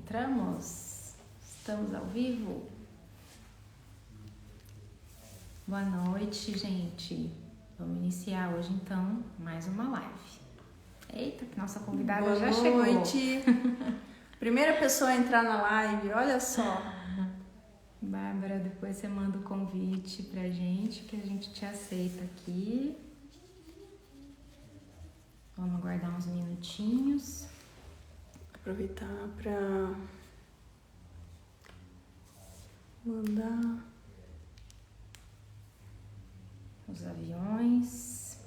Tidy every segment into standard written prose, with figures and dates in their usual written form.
Entramos? Estamos ao vivo? Boa noite, gente. Vamos iniciar hoje, então, mais uma live. Eita, que nossa convidada já chegou. Boa noite. Primeira pessoa a entrar na live, olha só. Bárbara, depois você manda o convite pra gente, que a gente te aceita aqui. Vamos aguardar uns minutinhos. Aproveitar para mandar Os aviões.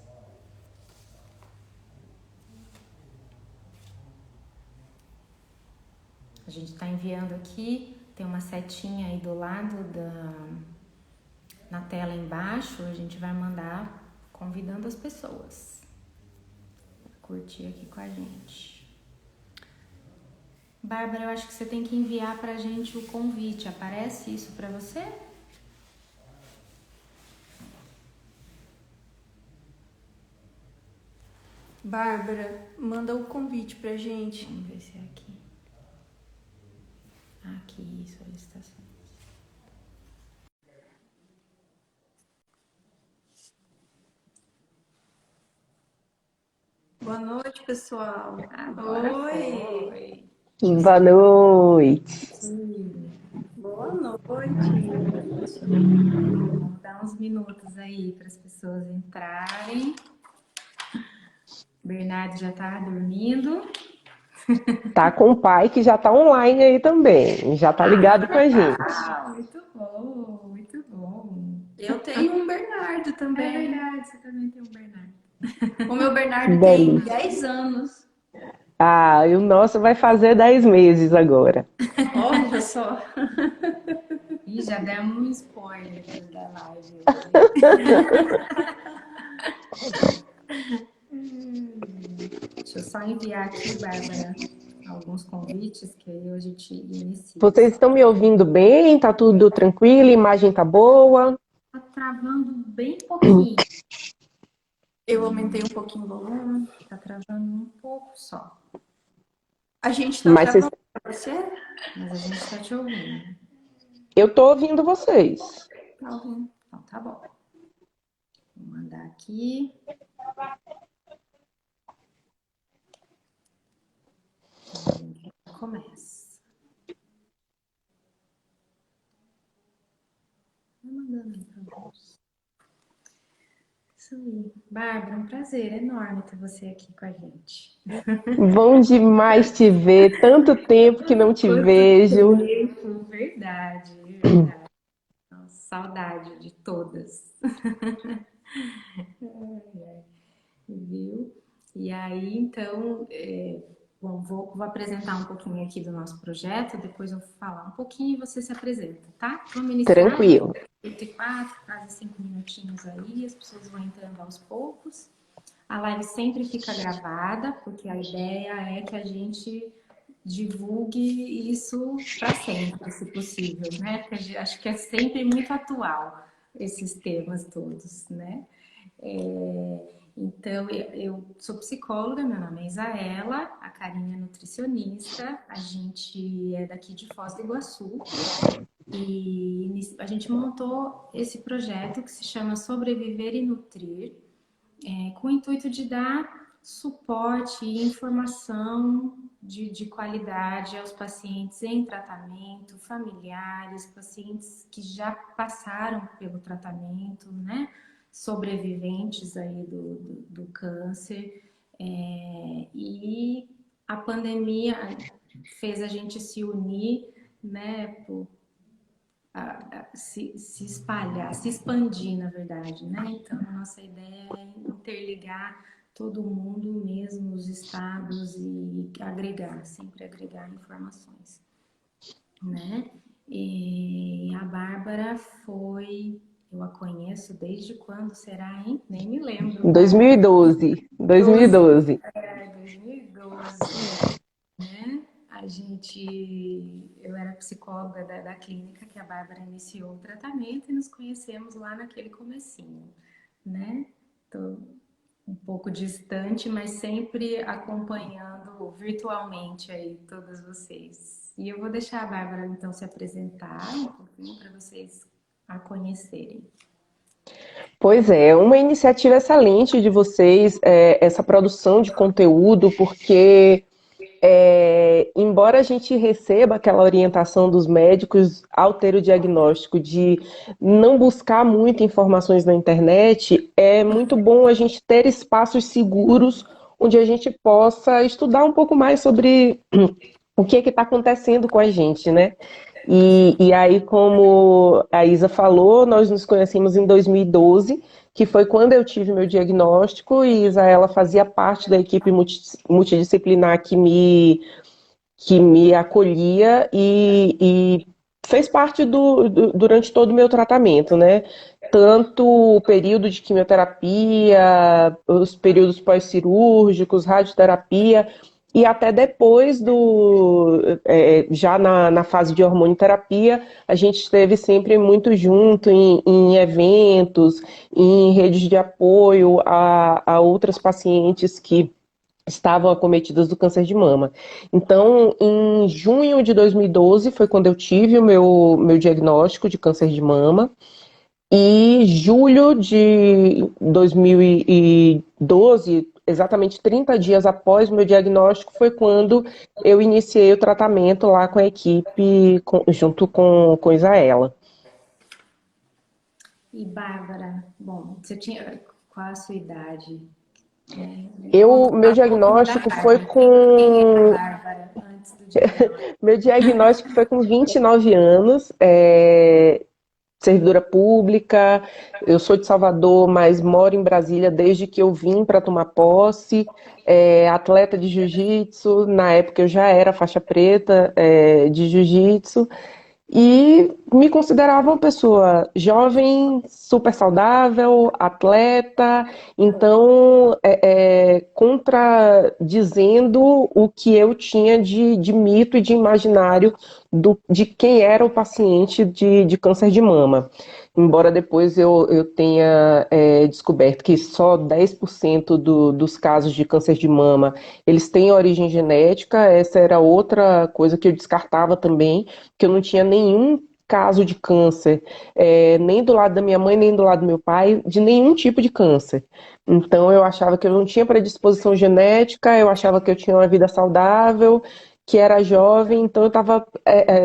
A gente está enviando aqui, tem uma setinha aí do lado na tela embaixo, a gente vai mandar convidando as pessoas a curtir aqui com a gente. Bárbara, eu acho que você tem que enviar pra gente o convite. Aparece isso pra você? Bárbara, manda o convite pra gente. Vamos ver se é aqui. Aqui, solicitações. Boa noite, pessoal. Agora Oi. foi. Boa noite. Boa noite. Vamos dar uns minutos aí para as pessoas entrarem. Bernardo já tá dormindo. Tá com o pai que já tá online aí também. Já tá ligado com a gente. Muito bom, muito bom. Eu tenho um Bernardo É também. verdade, você também tem um Bernardo. O meu Bernardo Bem. tem 10 anos. Ah, e o nosso vai fazer 10 meses agora. Olha só. Ih, já demos um spoiler da live hoje. Deixa eu só enviar aqui, Bárbara, alguns convites que aí a gente inicia. Vocês estão me ouvindo bem? Tá tudo tranquilo? A imagem tá boa? Tá travando bem pouquinho. Eu aumentei um pouquinho o volume. Tá travando um pouco só. A gente tá Mas travando pra você? Mas a gente tá te ouvindo. eu tô ouvindo vocês. Tá ouvindo. Então tá bom. Vou mandar aqui. Começa. Vou mandando então. Isso aí. Bárbara, um prazer enorme ter você aqui com a gente. Bom demais te ver. Tanto tempo que não te vejo. Tempo, verdade, verdade. Nossa, saudade de todas. Viu? E aí, então, bom, vou apresentar um pouquinho aqui do nosso projeto, depois eu vou falar um pouquinho e você se apresenta, tá? Vamos iniciar. Tranquilo. 34, quase 5 minutinhos aí, as pessoas vão entrando aos poucos. A live sempre fica gravada, porque a ideia é que a gente divulgue isso para sempre, se possível, né? Porque acho que é sempre muito atual esses temas todos, né? Então, eu sou psicóloga, meu nome é Isaela, a Karine é nutricionista, a gente é daqui de Foz do Iguaçu e a gente montou esse projeto que se chama Sobreviver e Nutrir, com o intuito de dar suporte e informação de qualidade aos pacientes em tratamento, familiares, pacientes que já passaram pelo tratamento, né? Sobreviventes aí do câncer. E a pandemia fez a gente se unir, né? Se espalhar, se expandir, na verdade, né? Então, a nossa ideia é interligar todo mundo, mesmo os estados, e agregar, sempre agregar informações, né? E a Bárbara eu a conheço desde quando será, hein? Nem me lembro. 2012. 2012. 2012, né? Eu era psicóloga da clínica que a Bárbara iniciou o tratamento e nos conhecemos lá naquele comecinho, né? um pouco distante, mas sempre acompanhando virtualmente aí todos vocês. E eu vou deixar a Bárbara então se apresentar um pouquinho para vocês a conhecerem. Pois é, uma iniciativa excelente de vocês, essa produção de conteúdo, porque embora a gente receba aquela orientação dos médicos ao ter o diagnóstico de não buscar muitas informações na internet, é muito bom a gente ter espaços seguros onde a gente possa estudar um pouco mais sobre o que é que está acontecendo com a gente, né? E aí, como a Isa falou, nós nos conhecemos em 2012, que foi quando eu tive meu diagnóstico, e Isa, ela fazia parte da equipe multidisciplinar que me acolhia e fez parte durante todo o meu tratamento, né? Tanto o período de quimioterapia, os períodos pós-cirúrgicos, radioterapia, e até depois já na fase de hormonioterapia, a gente esteve sempre muito junto em eventos, em redes de apoio a outras pacientes que estavam acometidas do câncer de mama. Então, em junho de 2012 foi quando eu tive o meu diagnóstico de câncer de mama. E julho de 2012, exatamente 30 dias após o meu diagnóstico, foi quando eu iniciei o tratamento lá com a equipe, junto com Isaela. E Bárbara, bom, você tinha qual a sua idade? Meu Fala um pouquinho da diagnóstico foi Bárbara. Quem é a com Bárbara antes do diagnóstico? meu diagnóstico foi com 29 anos. Servidora pública, eu sou de Salvador, mas moro em Brasília desde que eu vim para tomar posse, atleta de jiu-jitsu, na época eu já era faixa preta de jiu-jitsu, e me considerava uma pessoa jovem, super saudável, atleta, então contradizendo o que eu tinha de mito e de imaginário de quem era o paciente de câncer de mama. Embora depois eu tenha descoberto que só 10% dos casos de câncer de mama eles têm origem genética, essa era outra coisa que eu descartava também, que eu não tinha nenhum caso de câncer, nem do lado da minha mãe, nem do lado do meu pai, de nenhum tipo de câncer. Então eu achava que eu não tinha predisposição genética, eu achava que eu tinha uma vida saudável, que era jovem, então eu estava.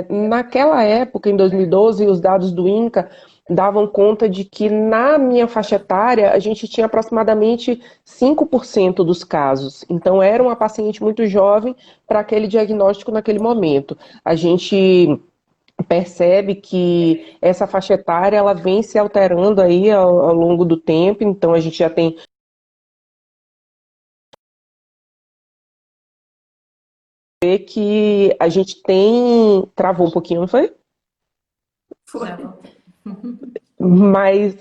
Naquela época, em 2012, os dados do INCA davam conta de que na minha faixa etária a gente tinha aproximadamente 5% dos casos. Então era uma paciente muito jovem para aquele diagnóstico naquele momento. A gente percebe que essa faixa etária ela vem se alterando aí ao longo do tempo, então a gente já tem que a gente tem travou um pouquinho, não foi? Já Foi. voltei. Mas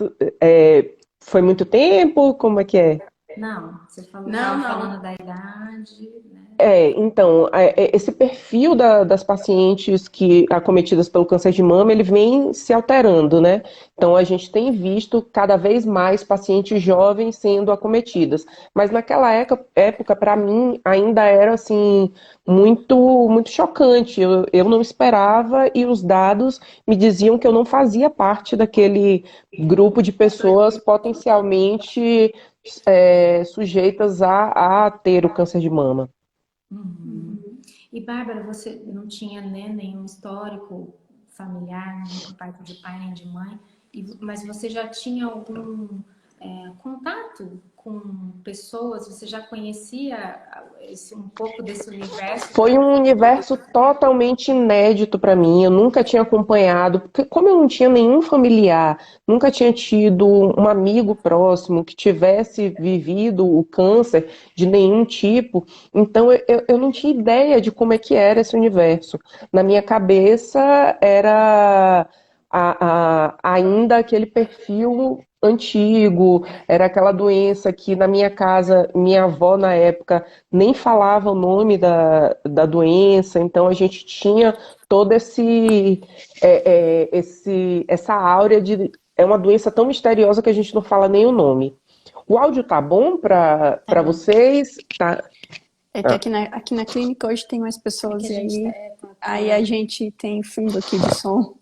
foi muito tempo? Como é que é? Não, você falou, Não, estava não. falando da idade, né? Então, esse perfil das pacientes que acometidas pelo câncer de mama, ele vem se alterando, né? Então, a gente tem visto cada vez mais pacientes jovens sendo acometidas. Mas naquela época, para mim, ainda era, assim, muito, muito chocante. Eu não esperava e os dados me diziam que eu não fazia parte daquele grupo de pessoas potencialmente sujeitas a ter o câncer de mama. Uhum. E Bárbara, você não tinha, né, nenhum histórico familiar, nem por parte de pai nem de mãe, mas você já tinha algum contato com pessoas? Você já conhecia um pouco desse universo Foi um universo totalmente inédito para mim. Eu nunca tinha acompanhado, porque como eu não tinha nenhum familiar, nunca tinha tido um amigo próximo que tivesse vivido o câncer de nenhum tipo, então eu não tinha ideia de como é que era esse universo. Na minha cabeça era ainda aquele perfil antigo, era aquela doença que na minha casa, minha avó na época nem falava o nome da doença, então a gente tinha todo essa áurea de. É uma doença tão misteriosa que a gente não fala nem o nome. O áudio tá bom Tá para bom. vocês? Tá. É que Ah, aqui na clínica hoje tem mais É que pessoas a e gente tá, aí a gente tem fundo aqui de som,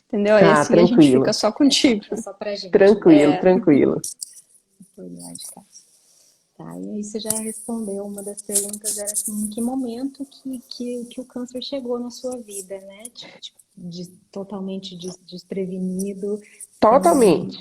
entendeu? Aí tá, assim a gente tranquilo. fica só contigo. é só pra gente, né? Tranquilo, É, tranquilo. Foi lá de casa. Tá, e aí você já respondeu uma das perguntas, era assim, em que momento que o câncer chegou na sua vida, né? Totalmente desprevenido, sem, Totalmente.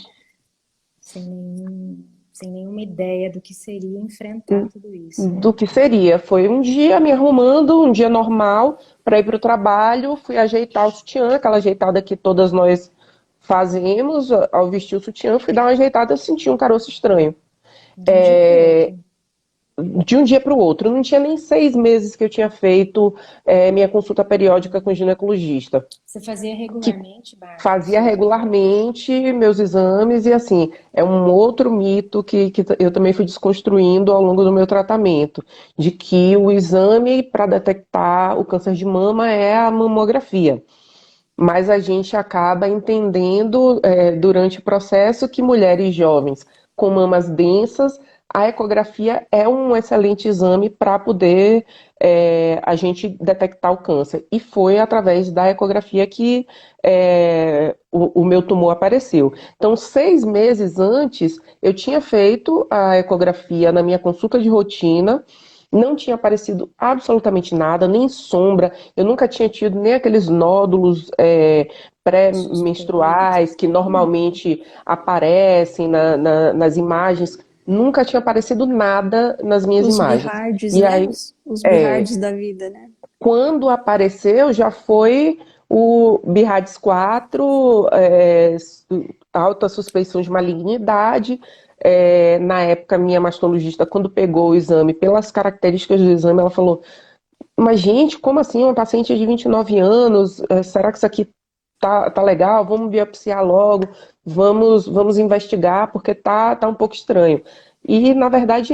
sem nenhum, sem nenhuma ideia do que seria enfrentar tudo isso, Do né? que seria? Foi um dia me arrumando, um dia normal, para ir para o trabalho, fui ajeitar o sutiã, aquela ajeitada que todas nós fazemos, ao vestir o sutiã, fui dar uma ajeitada, eu senti um caroço estranho. De um dia para o outro. De um dia para o outro, não tinha nem 6 meses que eu tinha feito minha consulta periódica com o ginecologista, Você fazia que regularmente, Bárbara, fazia seus exames? regularmente meus exames, e assim, é um outro mito que eu também fui desconstruindo ao longo do meu tratamento, de que o exame para detectar o câncer de mama é a mamografia. Mas a gente acaba entendendo durante o processo que mulheres jovens com mamas densas, a ecografia é um excelente exame para poder a gente detectar o câncer. E foi através da ecografia que o meu tumor apareceu. Então, 6 meses antes, eu tinha feito a ecografia na minha consulta de rotina. Não tinha aparecido absolutamente nada, nem sombra. Eu nunca tinha tido nem aqueles nódulos Suspeitos. pré-menstruais que normalmente aparecem nas imagens. Nunca tinha aparecido nada nas minhas os imagens. bihards, E né? aí, Os é, bihards da vida, né? quando apareceu, já foi o BIRADS 4, alta suspeição de malignidade. Na época, minha mastologista, quando pegou o exame, pelas características do exame, ela falou: mas, gente, como assim? Uma paciente de 29 anos, será que isso aqui tá legal? Vamos biopsiar logo, vamos investigar, porque tá um pouco estranho. E, na verdade,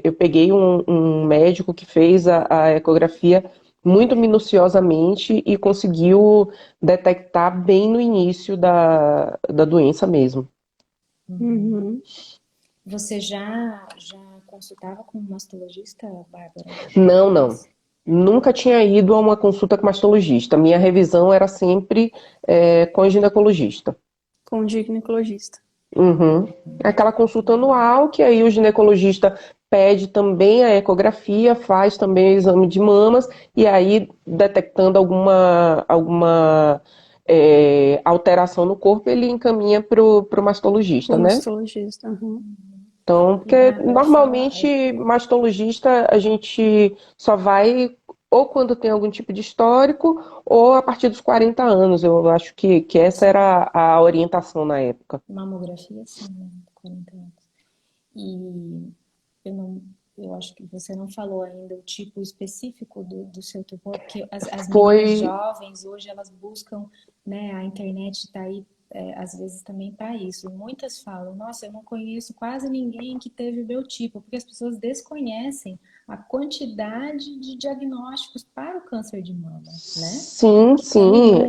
eu peguei um médico que fez a ecografia muito minuciosamente e conseguiu detectar bem no início da doença mesmo. Uhum. Uhum. Você já consultava com um mastologista, Bárbara? Não, não. Antes? Nunca tinha ido a uma consulta com mastologista. Minha revisão era sempre com ginecologista. Com o ginecologista. Uhum. Aquela consulta anual, que aí o ginecologista pede também a ecografia, faz também o exame de mamas, e aí, detectando alguma alteração no corpo, ele encaminha para o O mastologista, né? mastologista. Uhum. Então, E porque Bárbara fala, normalmente mastologista a gente só vai ou quando tem algum tipo de histórico ou a partir dos 40 anos. Eu acho que essa era a orientação na época. mamografia, sim, né? 40 anos. E eu não, eu acho que você não falou ainda o tipo específico do seu tumor, porque as meninas Foi, jovens hoje elas buscam, né? A internet está aí às vezes também para isso. E muitas falam, nossa, eu não conheço quase ninguém que teve o meu tipo, porque as pessoas desconhecem a quantidade de diagnósticos para o câncer de mama, né? sim, Que é sim, inúmero.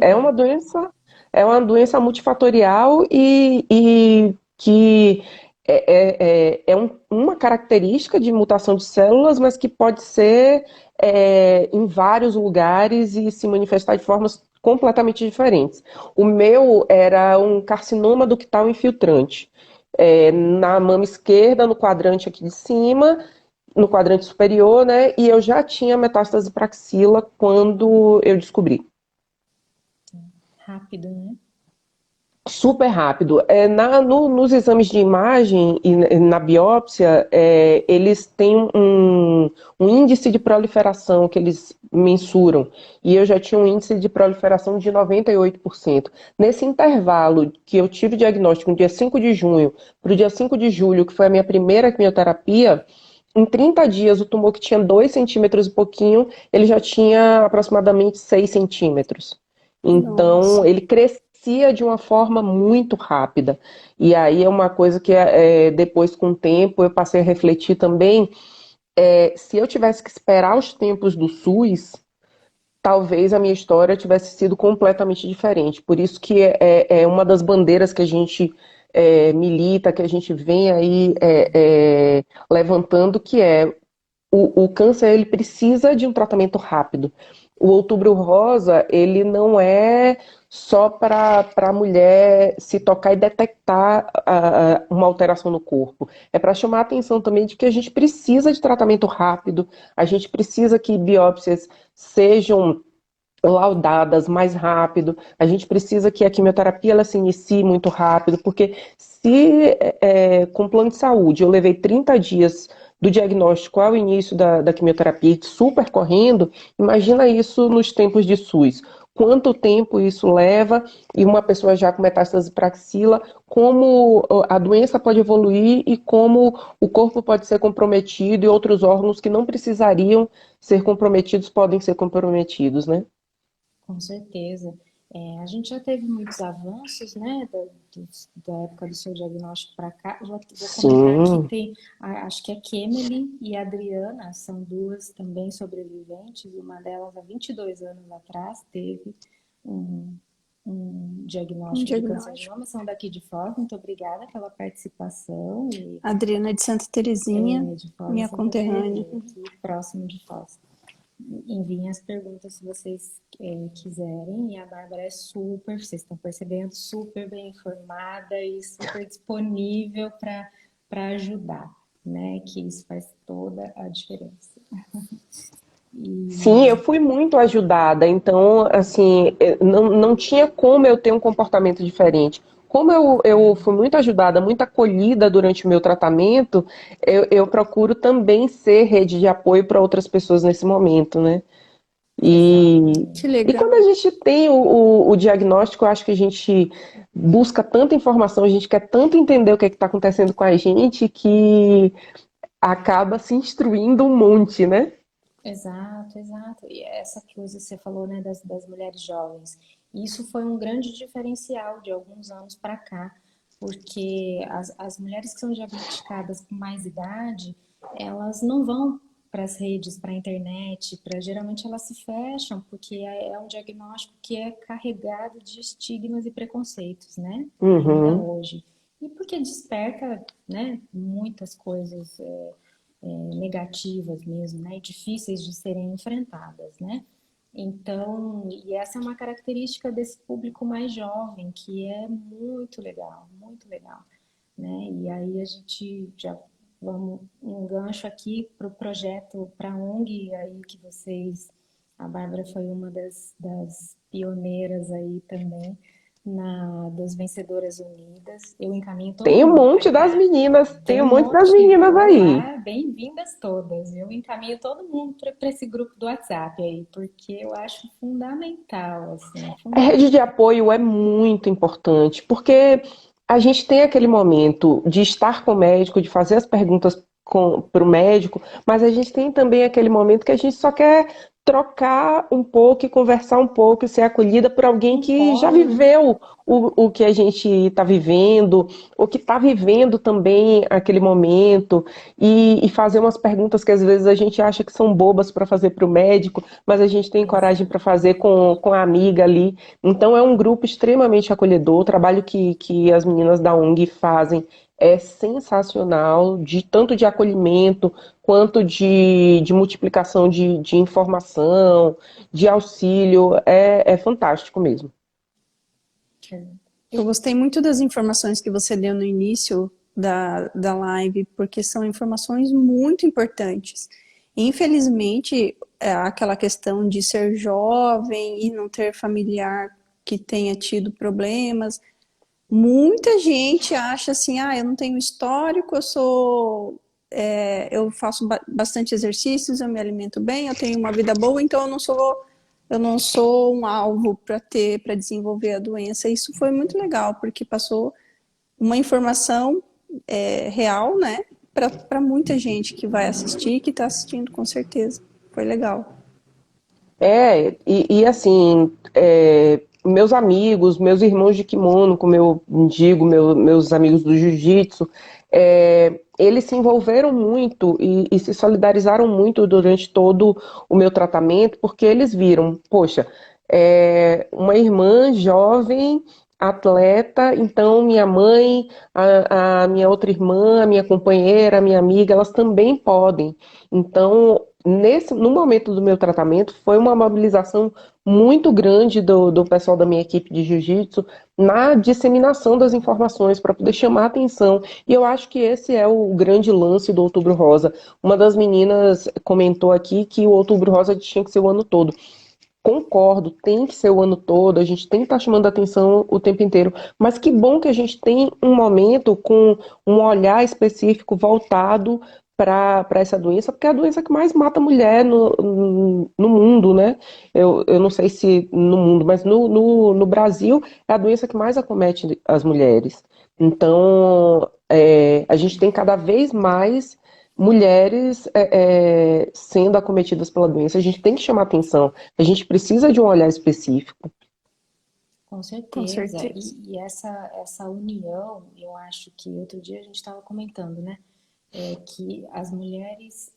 é uma doença multifatorial e que uma característica de mutação de células, mas que pode ser em vários lugares e se manifestar de formas completamente diferentes. O meu era um carcinoma ductal infiltrante. Na mama esquerda, no quadrante aqui de cima, no quadrante superior, né? E eu já tinha metástase para axila quando eu descobri. Rápido, né? Super rápido. Nos exames de imagem e na biópsia, eles têm um índice de proliferação que eles mensuram. E eu já tinha um índice de proliferação de 98%. Nesse intervalo que eu tive diagnóstico no dia 5 de junho para o dia 5 de julho, que foi a minha primeira quimioterapia, em 30 dias, o tumor que tinha 2 centímetros e pouquinho, ele já tinha aproximadamente 6 centímetros. Então, Nossa. ele crescia de uma forma muito rápida. E aí é uma coisa que depois, com o tempo, eu passei a refletir também. Se eu tivesse que esperar os tempos do SUS, talvez a minha história tivesse sido completamente diferente. Por isso que é uma das bandeiras que a gente milita, que a gente vem aí levantando, que é o câncer ele precisa de um tratamento rápido. O Outubro Rosa, ele não é só para a mulher se tocar e detectar uma alteração no corpo. É para chamar a atenção também de que a gente precisa de tratamento rápido, a gente precisa que biópsias sejam laudadas mais rápido, a gente precisa que a quimioterapia ela se inicie muito rápido, porque se com plano de saúde eu levei 30 dias do diagnóstico ao início da quimioterapia super correndo, imagina isso nos tempos de SUS. Quanto tempo isso leva e uma pessoa já com metástase para axila, como a doença pode evoluir e como o corpo pode ser comprometido e outros órgãos que não precisariam ser comprometidos podem ser comprometidos, né? Com certeza. A gente já teve muitos avanços, né, da época do seu diagnóstico para cá. Vou comentar aqui, Sim. tem, acho que a Kemely e a Adriana, são duas também sobreviventes. Uma delas, há 22 anos atrás, teve um, um Um diagnóstico de câncer de diagnóstico. mama, são daqui de Foz. Muito obrigada pela participação e Adriana de Santa Terezinha, de Foz e minha Santa conterrânea. Terezinha, aqui próximo de Foz. Enviem as perguntas se vocês quiserem. E a Bárbara é super, vocês estão percebendo, super bem informada e super disponível para ajudar, né? Que isso faz toda a diferença. Sim, eu E fui muito ajudada, então, assim, não tinha como eu ter um comportamento diferente. Como eu fui muito ajudada, muito acolhida durante o meu tratamento, eu procuro também ser rede de apoio para outras pessoas nesse momento, né? E, Que e quando legal. a gente tem o diagnóstico, eu acho que a gente busca tanta informação, a gente quer tanto entender o que está acontecendo com a gente, que acaba se instruindo um monte, né? exato, exato. E essa coisa que você falou, né, das mulheres jovens, isso foi um grande diferencial de alguns anos para cá, porque as mulheres que são diagnosticadas com mais idade, elas não vão para as redes, para a internet, geralmente elas se fecham, porque é um diagnóstico que é carregado de estigmas e preconceitos, né? Ainda Uhum. hoje. E porque desperta, né, muitas coisas negativas mesmo, né, e difíceis de serem enfrentadas, né? Então, e essa é uma característica desse público mais jovem, que é muito legal, né? E aí a gente já vamos um gancho aqui para o projeto, para a ONG aí que vocês, a Bárbara foi uma das pioneiras aí também, das Vencedoras Unidas. Eu encaminho todo Tem um mundo para monte das entrar. meninas, tem Tem um um monte das monte. meninas aí. Olá, bem-vindas todas. Eu encaminho todo mundo para esse grupo do WhatsApp aí, porque eu acho fundamental, assim, A rede de fundamental. apoio é muito importante, porque a gente tem aquele momento de estar com o médico, de fazer as perguntas para o médico, mas a gente tem também aquele momento que a gente só quer trocar um pouco e conversar um pouco e ser acolhida por alguém Um que já colo, né? viveu o que a gente está vivendo, ou que está vivendo também aquele momento, e fazer umas perguntas que às vezes a gente acha que são bobas para fazer para o médico, mas a gente tem coragem para Exato. fazer com a amiga ali. Então é um grupo extremamente acolhedor. O trabalho que as meninas da ONG fazem é sensacional, tanto de acolhimento quanto de multiplicação de informação, de auxílio. É fantástico mesmo. Eu gostei muito das informações que você deu no início da live, porque são informações muito importantes. Infelizmente, aquela questão de ser jovem e não ter familiar que tenha tido problemas, muita gente acha assim, eu não tenho histórico, eu faço bastante exercícios, eu me alimento bem, eu tenho uma vida boa, então eu não sou um alvo para desenvolver a doença. Isso foi muito legal, porque passou uma informação real, né, para muita gente que vai assistir e que está assistindo, com certeza. Foi legal. E assim, meus amigos, meus irmãos de kimono, como eu digo, meus amigos do jiu-jitsu, eles se envolveram muito e se solidarizaram muito durante todo o meu tratamento, porque eles viram, poxa, uma irmã jovem atleta, então minha mãe, a minha outra irmã, a minha companheira, a minha amiga, elas também podem. Então, no momento do meu tratamento, foi uma mobilização muito grande do pessoal da minha equipe de jiu-jitsu na disseminação das informações para poder chamar a atenção. E eu acho que esse é o grande lance do Outubro Rosa. Uma das meninas comentou aqui que o Outubro Rosa tinha que ser o ano todo. Concordo, tem que ser o ano todo, a gente tem que estar chamando a atenção o tempo inteiro, mas que bom que a gente tem um momento com um olhar específico voltado para essa doença, porque é a doença que mais mata mulher no mundo, né? Eu não sei se no mundo, mas no Brasil é a doença que mais acomete as mulheres. Então, a gente tem cada vez mais mulheres sendo acometidas pela doença. A gente tem que chamar atenção. A gente precisa de um olhar específico. Com Com certeza. certeza. E essa união, eu acho que outro dia a gente estava comentando, né? Que as mulheres,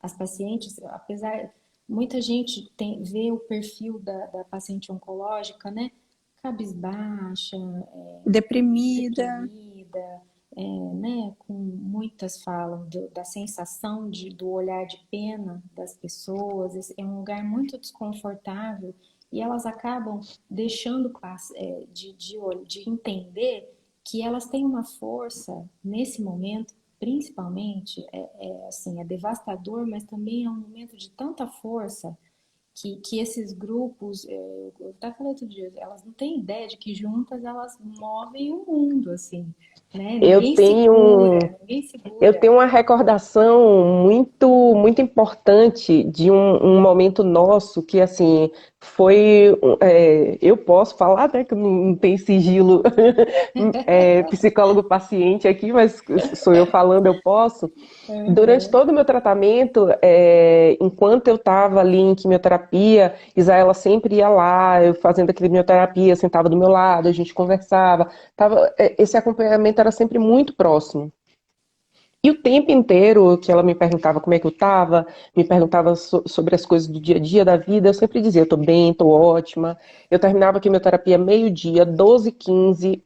as pacientes, apesar, muita gente vê o perfil da paciente oncológica, né? Cabisbaixa, Deprimida. deprimida, né? Com muitas falam da sensação do olhar de pena das pessoas. É um lugar muito desconfortável e elas acabam deixando de entender que elas têm uma força nesse momento, principalmente, assim, é devastador, mas também é um momento de tanta força que esses grupos, eu até falei outro dia, elas não têm ideia de que juntas elas movem o mundo, assim, né? Eu tenho Ninguém Eu segura. tenho uma recordação muito importante de um momento nosso que, assim, foi. Eu posso falar, né, que não tem sigilo psicólogo-paciente aqui, mas sou eu falando, eu posso. Durante Uhum. todo o meu tratamento, enquanto eu estava ali em quimioterapia, Isaela sempre ia lá, eu fazendo a quimioterapia, sentava do meu lado, a gente conversava. Esse acompanhamento era sempre muito próximo. E o tempo inteiro que ela me perguntava como é que eu estava, me perguntava sobre as coisas do dia a dia da vida, eu sempre dizia, eu tô bem, tô ótima. Eu terminava a quimioterapia meio-dia, 12h15,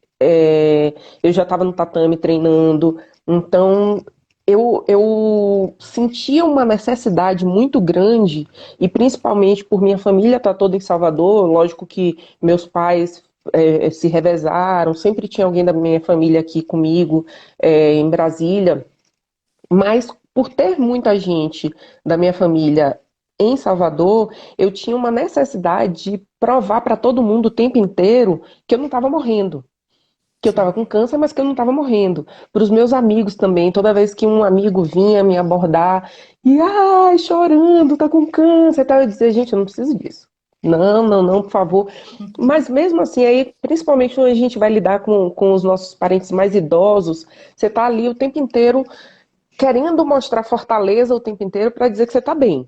eu já estava no tatame treinando. Então, eu sentia uma necessidade muito grande, e principalmente por minha família estar toda em Salvador, lógico que meus pais se revezaram, sempre tinha alguém da minha família aqui comigo, em Brasília. Mas por ter muita gente da minha família em Salvador, eu tinha uma necessidade de provar para todo mundo o tempo inteiro que eu não estava morrendo. Que eu estava Sim. com câncer, mas que eu não estava morrendo. Para os meus amigos também, toda vez que um amigo vinha me abordar e, ai, chorando, tá com câncer e tal, eu dizia, gente, eu não preciso disso. Não, não, não, por favor. Mas mesmo assim, aí, principalmente quando a gente vai lidar com os nossos parentes mais idosos, você tá ali o tempo inteiro querendo mostrar fortaleza o tempo inteiro para dizer que você está bem,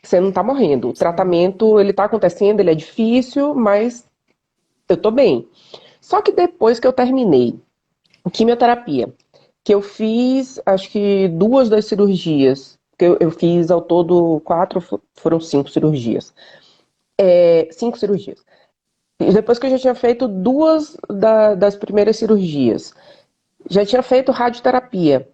que você não está morrendo. O Sim. tratamento, ele está acontecendo, ele é difícil, mas eu estou bem. Só que depois que eu terminei a quimioterapia, que eu fiz, acho que 2 das cirurgias, que eu fiz ao todo 4, foram 5 cirurgias. 5 cirurgias. E depois que eu já tinha feito 2 das primeiras cirurgias, já tinha feito radioterapia,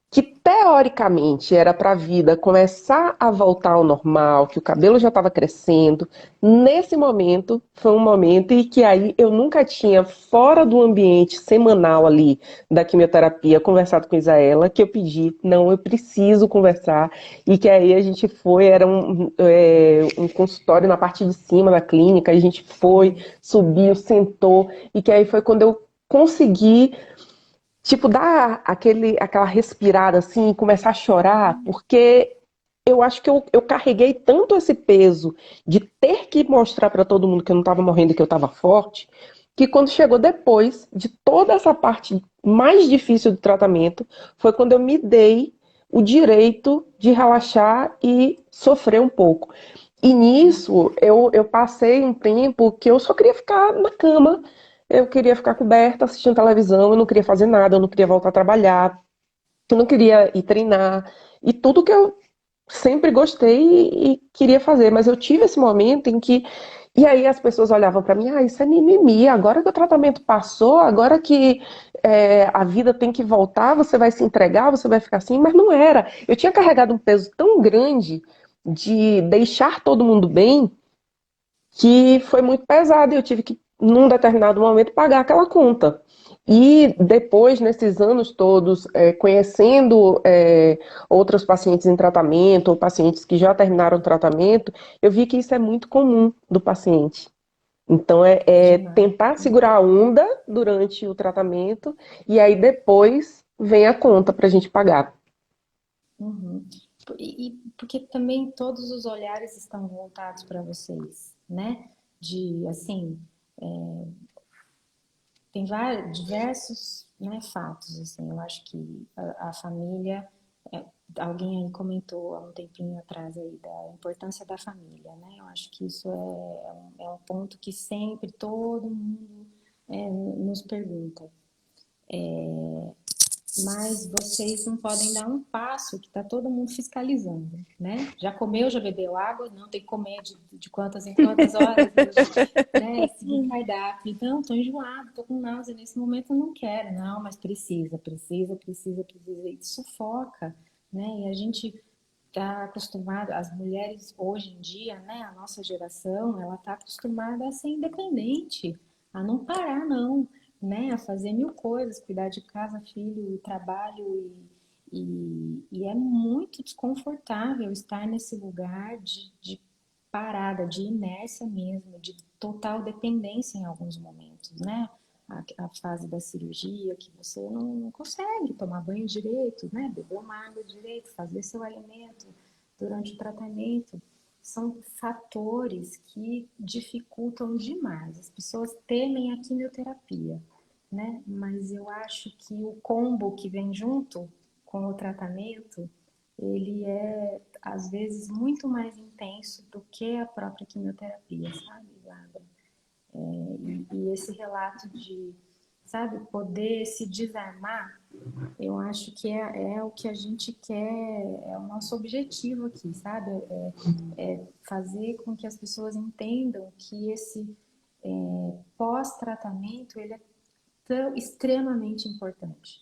que teoricamente era para a vida começar a voltar ao normal, que o cabelo já estava crescendo, nesse momento foi um momento em que aí eu nunca tinha, fora do ambiente semanal ali da quimioterapia, conversado com Isaela, que eu pedi, não, eu preciso conversar, e que aí a gente foi, era um consultório na parte de cima da clínica, a gente foi, subiu, sentou, e que aí foi quando eu consegui tipo, dar aquela respirada assim e começar a chorar, porque eu acho que eu carreguei tanto esse peso de ter que mostrar para todo mundo que eu não estava morrendo e que eu estava forte, que quando chegou depois de toda essa parte mais difícil do tratamento, foi quando eu me dei o direito de relaxar e sofrer um pouco. E nisso eu passei um tempo que eu só queria ficar na cama, eu queria ficar coberta assistindo televisão, eu não queria fazer nada, eu não queria voltar a trabalhar, eu não queria ir treinar. E tudo que eu sempre gostei e queria fazer, mas eu tive esse momento em que E aí as pessoas olhavam para mim, isso é mimimi, agora que o tratamento passou, agora que a vida tem que voltar, você vai se entregar, você vai ficar assim, mas não era. Eu tinha carregado um peso tão grande de deixar todo mundo bem, que foi muito pesado e eu tive que, num determinado momento, pagar aquela conta. E depois, nesses anos todos, conhecendo outros pacientes em tratamento ou pacientes que já terminaram o tratamento, eu vi que isso é muito comum do paciente. Então, é Demais. tentar segurar a onda durante o tratamento e aí depois vem a conta para a gente pagar. Uhum. Porque também todos os olhares estão voltados para vocês, né? De, assim, tem vários, diversos, né, fatos, assim. Eu acho que a família, é, alguém aí comentou há um tempinho atrás aí da importância da família, né? Eu acho que isso é um ponto que sempre todo mundo nos pergunta. Mas vocês não podem dar um passo que está todo mundo fiscalizando, né? Já comeu, já bebeu água? Não, tem que comer de quantas em quantas horas, né? Seguir cardápio. Então, estou enjoado, estou com náusea, nesse momento eu não quero. Não, mas precisa. E sufoca, né? E a gente está acostumado, as mulheres hoje em dia, né? A nossa geração, ela está acostumada a ser independente, a não parar, não, né, a fazer mil coisas, cuidar de casa, filho, trabalho e é muito desconfortável estar nesse lugar de parada, de inércia mesmo, de total dependência em alguns momentos, né? A fase da cirurgia, que você não consegue tomar banho direito, né? Beber uma água direito, fazer seu alimento durante o tratamento são fatores que dificultam demais. As pessoas temem a quimioterapia, né? Mas eu acho que o combo que vem junto com o tratamento, ele é às vezes muito mais intenso do que a própria quimioterapia, sabe, Bárbara? E esse relato de, sabe, poder se desarmar, eu acho que é o que a gente quer, é o nosso objetivo aqui, sabe? É fazer com que as pessoas entendam que esse pós-tratamento, ele é tão extremamente importante.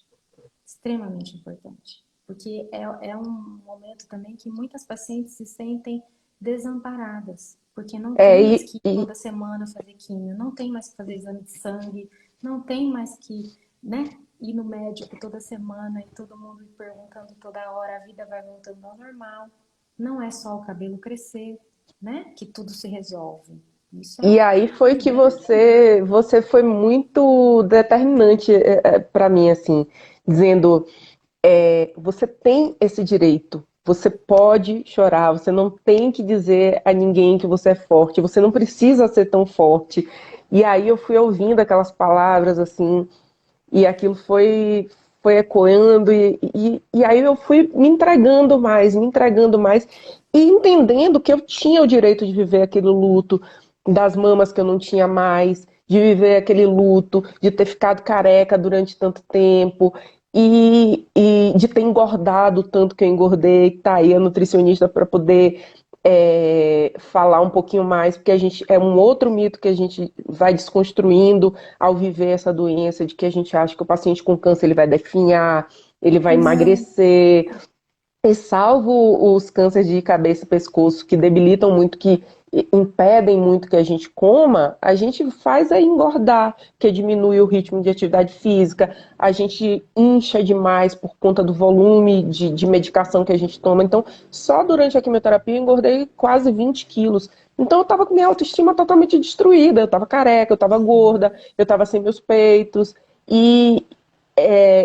Extremamente importante. Porque é um momento também que muitas pacientes se sentem desamparadas, porque não É, tem mais e, que ir e, toda semana fazer químio, não tem mais que fazer exame de sangue, não tem mais que, né, ir no médico toda semana e todo mundo perguntando toda hora, a vida vai voltando ao normal. Não é só o cabelo crescer, né, que tudo se resolve. Isso é e uma aí foi que grande. você foi muito determinante para mim, assim, dizendo você tem esse direito. Você pode chorar, você não tem que dizer a ninguém que você é forte, você não precisa ser tão forte. E aí eu fui ouvindo aquelas palavras assim, e aquilo foi ecoando, e aí eu fui me entregando mais, e entendendo que eu tinha o direito de viver aquele luto das mamas que eu não tinha mais, de viver aquele luto, de ter ficado careca durante tanto tempo, e de ter engordado tanto que eu engordei, tá aí a nutricionista para poder falar um pouquinho mais, porque a gente é um outro mito que a gente vai desconstruindo ao viver essa doença, de que a gente acha que o paciente com câncer ele vai definhar, ele vai Não, emagrecer, e salvo os cânceres de cabeça e pescoço que debilitam muito, que impedem muito que a gente coma, a gente faz engordar, que diminui o ritmo de atividade física, a gente incha demais por conta do volume de medicação que a gente toma. Então, só durante a quimioterapia eu engordei quase 20 quilos. Então, eu estava com minha autoestima totalmente destruída. Eu estava careca, eu estava gorda, eu estava sem meus peitos. E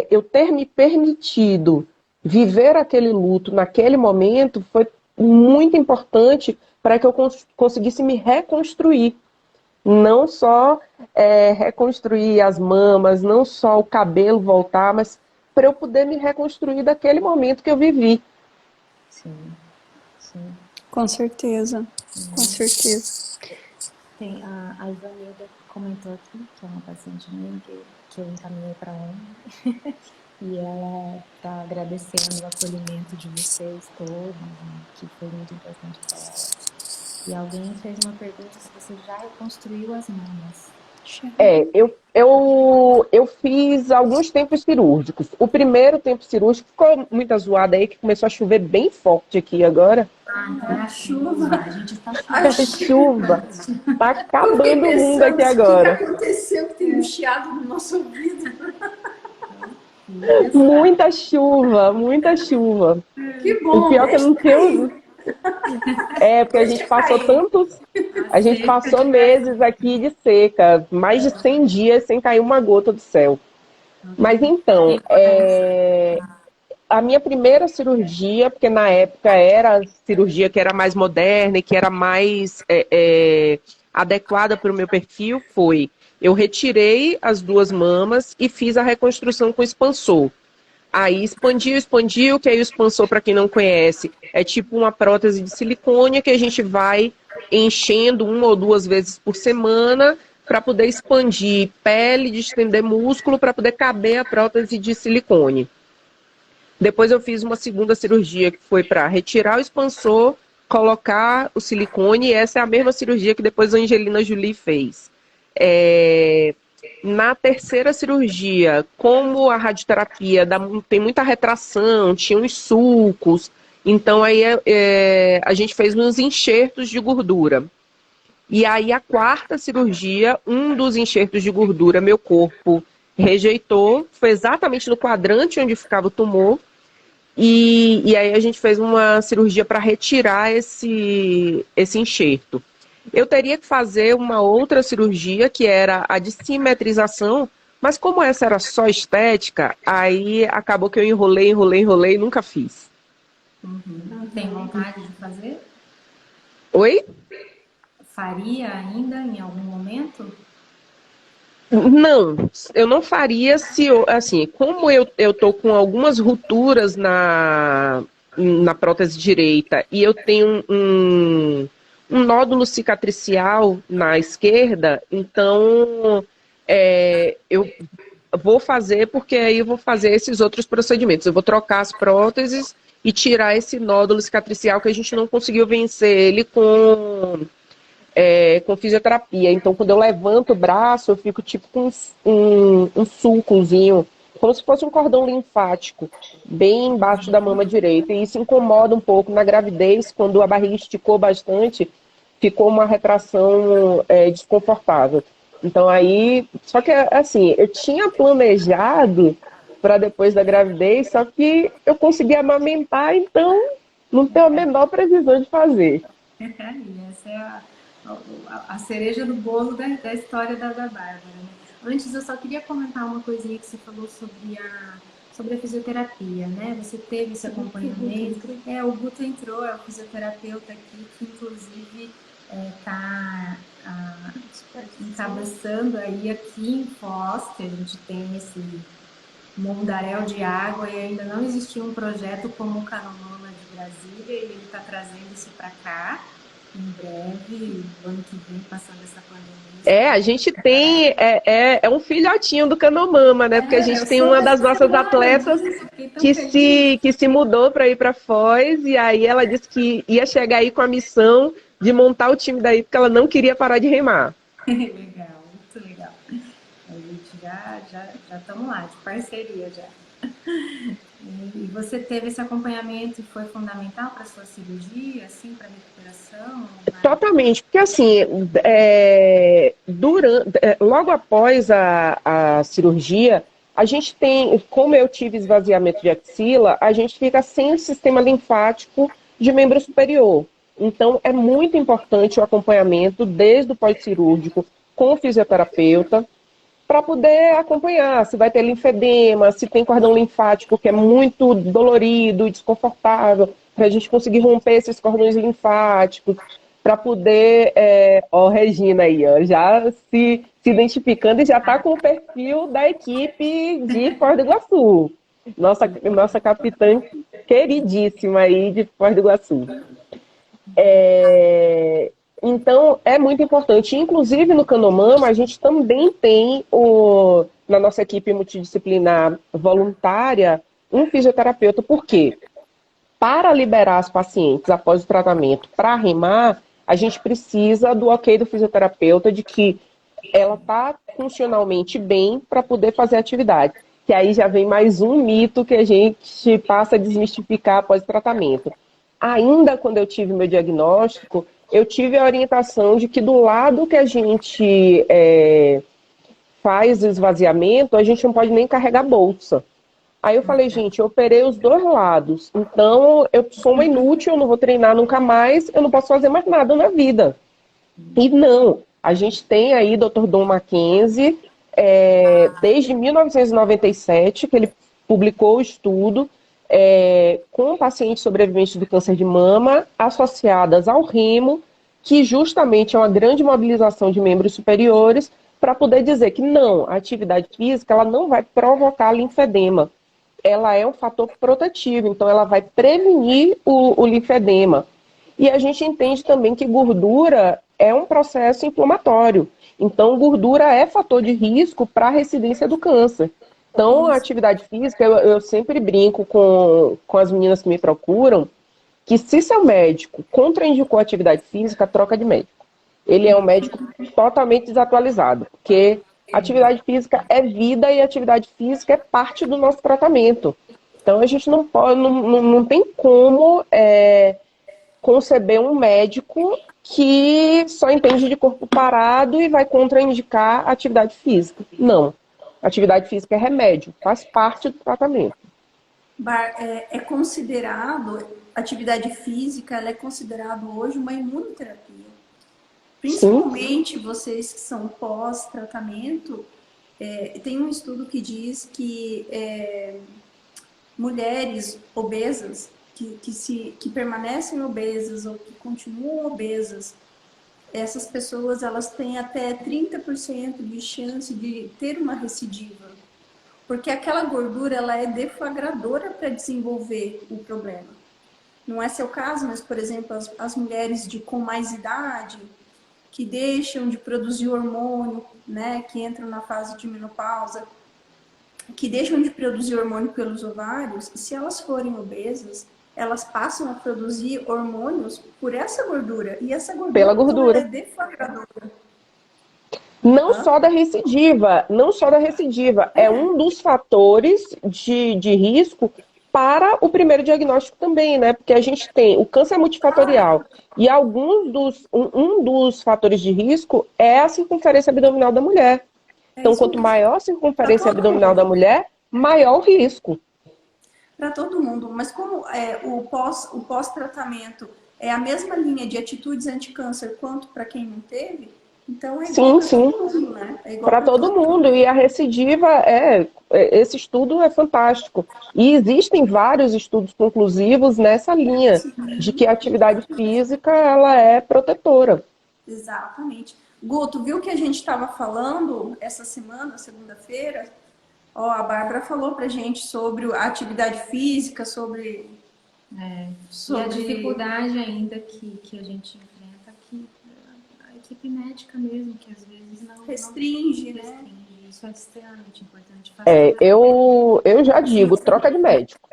eu ter me permitido viver aquele luto naquele momento foi muito importante para que eu conseguisse me reconstruir. Não só reconstruir as mamas, não só o cabelo voltar, mas para eu poder me reconstruir daquele momento que eu vivi. Sim, sim. com certeza, com certeza. Tem a Ivanilda comentou aqui, que é uma paciente minha que eu encaminhei para ONG, e ela está agradecendo o acolhimento de vocês todos, e que foi muito importante para ela. E alguém fez uma pergunta se você já reconstruiu as mamas. Eu fiz alguns tempos cirúrgicos. O primeiro tempo cirúrgico ficou muito zoado aí, que começou a chover bem forte aqui agora. Ah, então é a chuva. A gente está A chovendo. Chuva. Tá Eu fiquei acabando o mundo aqui pensando o que agora. aconteceu, que tem um chiado no nosso ouvido. Muita chuva, muita chuva. Que O bom, pior é que eu deixa não tenho. cair, É, porque a gente deixa passou cair. tantos. A A gente seca passou que vai. meses aqui de seca, mais de 100 dias sem cair uma gota do céu. Mas então, Quem faz? a minha primeira cirurgia, porque na época era a cirurgia que era mais moderna e que era mais adequada para o meu perfil, foi: eu retirei as duas mamas e fiz a reconstrução com expansor. Aí expandiu, que aí o expansor, para quem não conhece, é tipo uma prótese de silicone que a gente vai enchendo uma ou duas vezes por semana para poder expandir pele, distender músculo, para poder caber a prótese de silicone. Depois eu fiz uma segunda cirurgia que foi para retirar o expansor, colocar o silicone, e essa é a mesma cirurgia que depois a Angelina Jolie fez. Na terceira cirurgia, como a radioterapia tem muita retração, tinha uns sulcos, então aí a gente fez uns enxertos de gordura. E aí a quarta cirurgia, um dos enxertos de gordura, meu corpo rejeitou, foi exatamente no quadrante onde ficava o tumor, e aí a gente fez uma cirurgia para retirar esse enxerto. Eu teria que fazer uma outra cirurgia, que era a de simetrização, mas como essa era só estética, aí acabou que eu enrolei e nunca fiz. Tem vontade de fazer? Oi? Faria ainda em algum momento? Não, eu não faria se eu, assim, como eu tô com algumas rupturas na prótese direita e eu tenho um nódulo cicatricial na esquerda, então eu vou fazer, porque aí eu vou fazer esses outros procedimentos. Eu vou trocar as próteses e tirar esse nódulo cicatricial que a gente não conseguiu vencer ele com fisioterapia. Então, quando eu levanto o braço, eu fico tipo com um sulcozinho, como se fosse um cordão linfático, bem embaixo da mama direita. E isso incomoda um pouco na gravidez, quando a barriga esticou bastante, ficou uma retração desconfortável. Então, aí. Só que, assim, eu tinha planejado para depois da gravidez, só que eu consegui amamentar, então não tenho a menor previsão de fazer. E essa é a cereja do bolo da história da Bárbara, né? Antes, eu só queria comentar uma coisinha que você falou sobre a fisioterapia, né? Você teve esse acompanhamento. O Guto entrou, é o fisioterapeuta aqui, que inclusive está encabeçando aí aqui em Foz, que a gente tem esse mundaréu de água e ainda não existia um projeto como o Canomama de Brasília, e ele está trazendo isso para cá. Em breve, ano que vem, passando essa pandemia. A gente tem, um filhotinho do Canomama, né? Porque a gente Eu tem sou uma das nossas testemunha atletas disso, fiquei tão feliz. que se mudou para ir para Foz, e aí ela disse que ia chegar aí com a missão de montar o time daí, porque ela não queria parar de remar. Legal, muito legal. A gente já estamos lá, de parceria já. E você teve esse acompanhamento e foi fundamental para a sua cirurgia, assim, para a recuperação? Totalmente, porque assim, logo após a cirurgia, a gente tem, como eu tive esvaziamento de axila, a gente fica sem o sistema linfático de membro superior. Então, é muito importante o acompanhamento desde o pós-cirúrgico com o fisioterapeuta, para poder acompanhar se vai ter linfedema, se tem cordão linfático que é muito dolorido e desconfortável, para a gente conseguir romper esses cordões linfáticos, para poder, Regina aí, já se identificando e já está com o perfil da equipe de Foz do Iguaçu. Nossa capitã queridíssima aí de Foz do Iguaçu. Então, é muito importante. Inclusive, no Canomama, a gente também tem, na nossa equipe multidisciplinar voluntária, um fisioterapeuta. Por quê? Para liberar as pacientes após o tratamento para remar, a gente precisa do ok do fisioterapeuta de que ela está funcionalmente bem para poder fazer a atividade. Que aí já vem mais um mito que a gente passa a desmistificar após o tratamento. Ainda quando eu tive meu diagnóstico, eu tive a orientação de que do lado que a gente faz o esvaziamento, a gente não pode nem carregar bolsa. Aí eu falei, gente, eu operei os dois lados, então eu sou uma inútil, eu não vou treinar nunca mais, eu não posso fazer mais nada na vida. E não, a gente tem aí Dr. Don Mackenzie, desde 1997, que ele publicou o estudo com pacientes sobreviventes do câncer de mama associadas ao remo, que justamente é uma grande mobilização de membros superiores para poder dizer que não, a atividade física ela não vai provocar linfedema. Ela é um fator protetivo, então ela vai prevenir o linfedema. E a gente entende também que gordura é um processo inflamatório. Então, gordura é fator de risco para a recidência do câncer. Então, a atividade física, eu sempre brinco com as meninas que me procuram, que se seu médico contraindicou a atividade física, troca de médico. Ele é um médico totalmente desatualizado, porque atividade física é vida e atividade física é parte do nosso tratamento. Então, a gente não pode, não tem como conceber um médico que só entende de corpo parado e vai contraindicar a atividade física. Não. Atividade física é remédio, faz parte do tratamento. É considerado, atividade física, ela é considerado hoje uma imunoterapia. Sim, Principalmente vocês que são pós-tratamento, tem um estudo que diz que mulheres obesas, que permanecem obesas ou que continuam obesas, essas pessoas elas têm até 30% de chance de ter uma recidiva. Porque aquela gordura ela é deflagradora para desenvolver o problema. Não é seu caso, mas, por exemplo, as mulheres com mais idade, que deixam de produzir hormônio, né, que entram na fase de menopausa, que deixam de produzir hormônio pelos ovários, se elas forem obesas, elas passam a produzir hormônios por essa gordura. E essa pela gordura, então, ela é gordura. deflagradora. Não Hã? só da recidiva, não só da recidiva, é um dos fatores de risco para o primeiro diagnóstico também, né? Porque a gente tem o câncer multifatorial e um dos fatores de risco é a circunferência abdominal da mulher. É Então, isso quanto mesmo. maior a Para circunferência todo abdominal da mundo. mulher, maior o risco. Para todo mundo. Mas como o pós-tratamento é a mesma linha de atitudes anti-câncer quanto para quem não teve, então é igual Sim, para sim, todo mundo, né? É igual para para todo todo mundo. mundo. E a recidiva esse estudo é fantástico. E existem vários estudos conclusivos nessa linha de que a atividade física ela é protetora. Exatamente. Guto, viu que a gente estava falando essa semana, segunda-feira? Ó, a Bárbara falou pra gente sobre a atividade física, E a sobre dificuldade ainda que a gente enfrenta aqui, a equipe médica mesmo, que às vezes não restringe, né? restringe. Isso é extremamente importante. Facilitar. Eu já digo, troca de médico.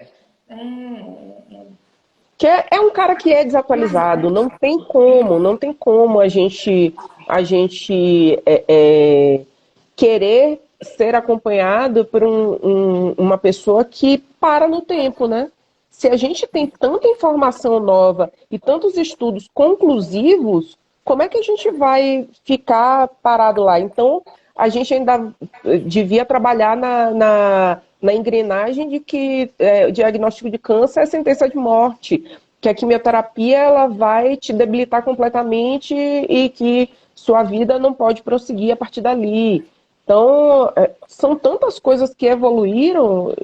Que é um cara que é desatualizado, não tem como a gente querer ser acompanhado por uma pessoa que para no tempo, né? Se a gente tem tanta informação nova e tantos estudos conclusivos, como é que a gente vai ficar parado lá? Então, a gente ainda devia trabalhar na engrenagem de que o diagnóstico de câncer é sentença de morte, que a quimioterapia ela vai te debilitar completamente e que sua vida não pode prosseguir a partir dali. Então, são tantas coisas que evoluíram,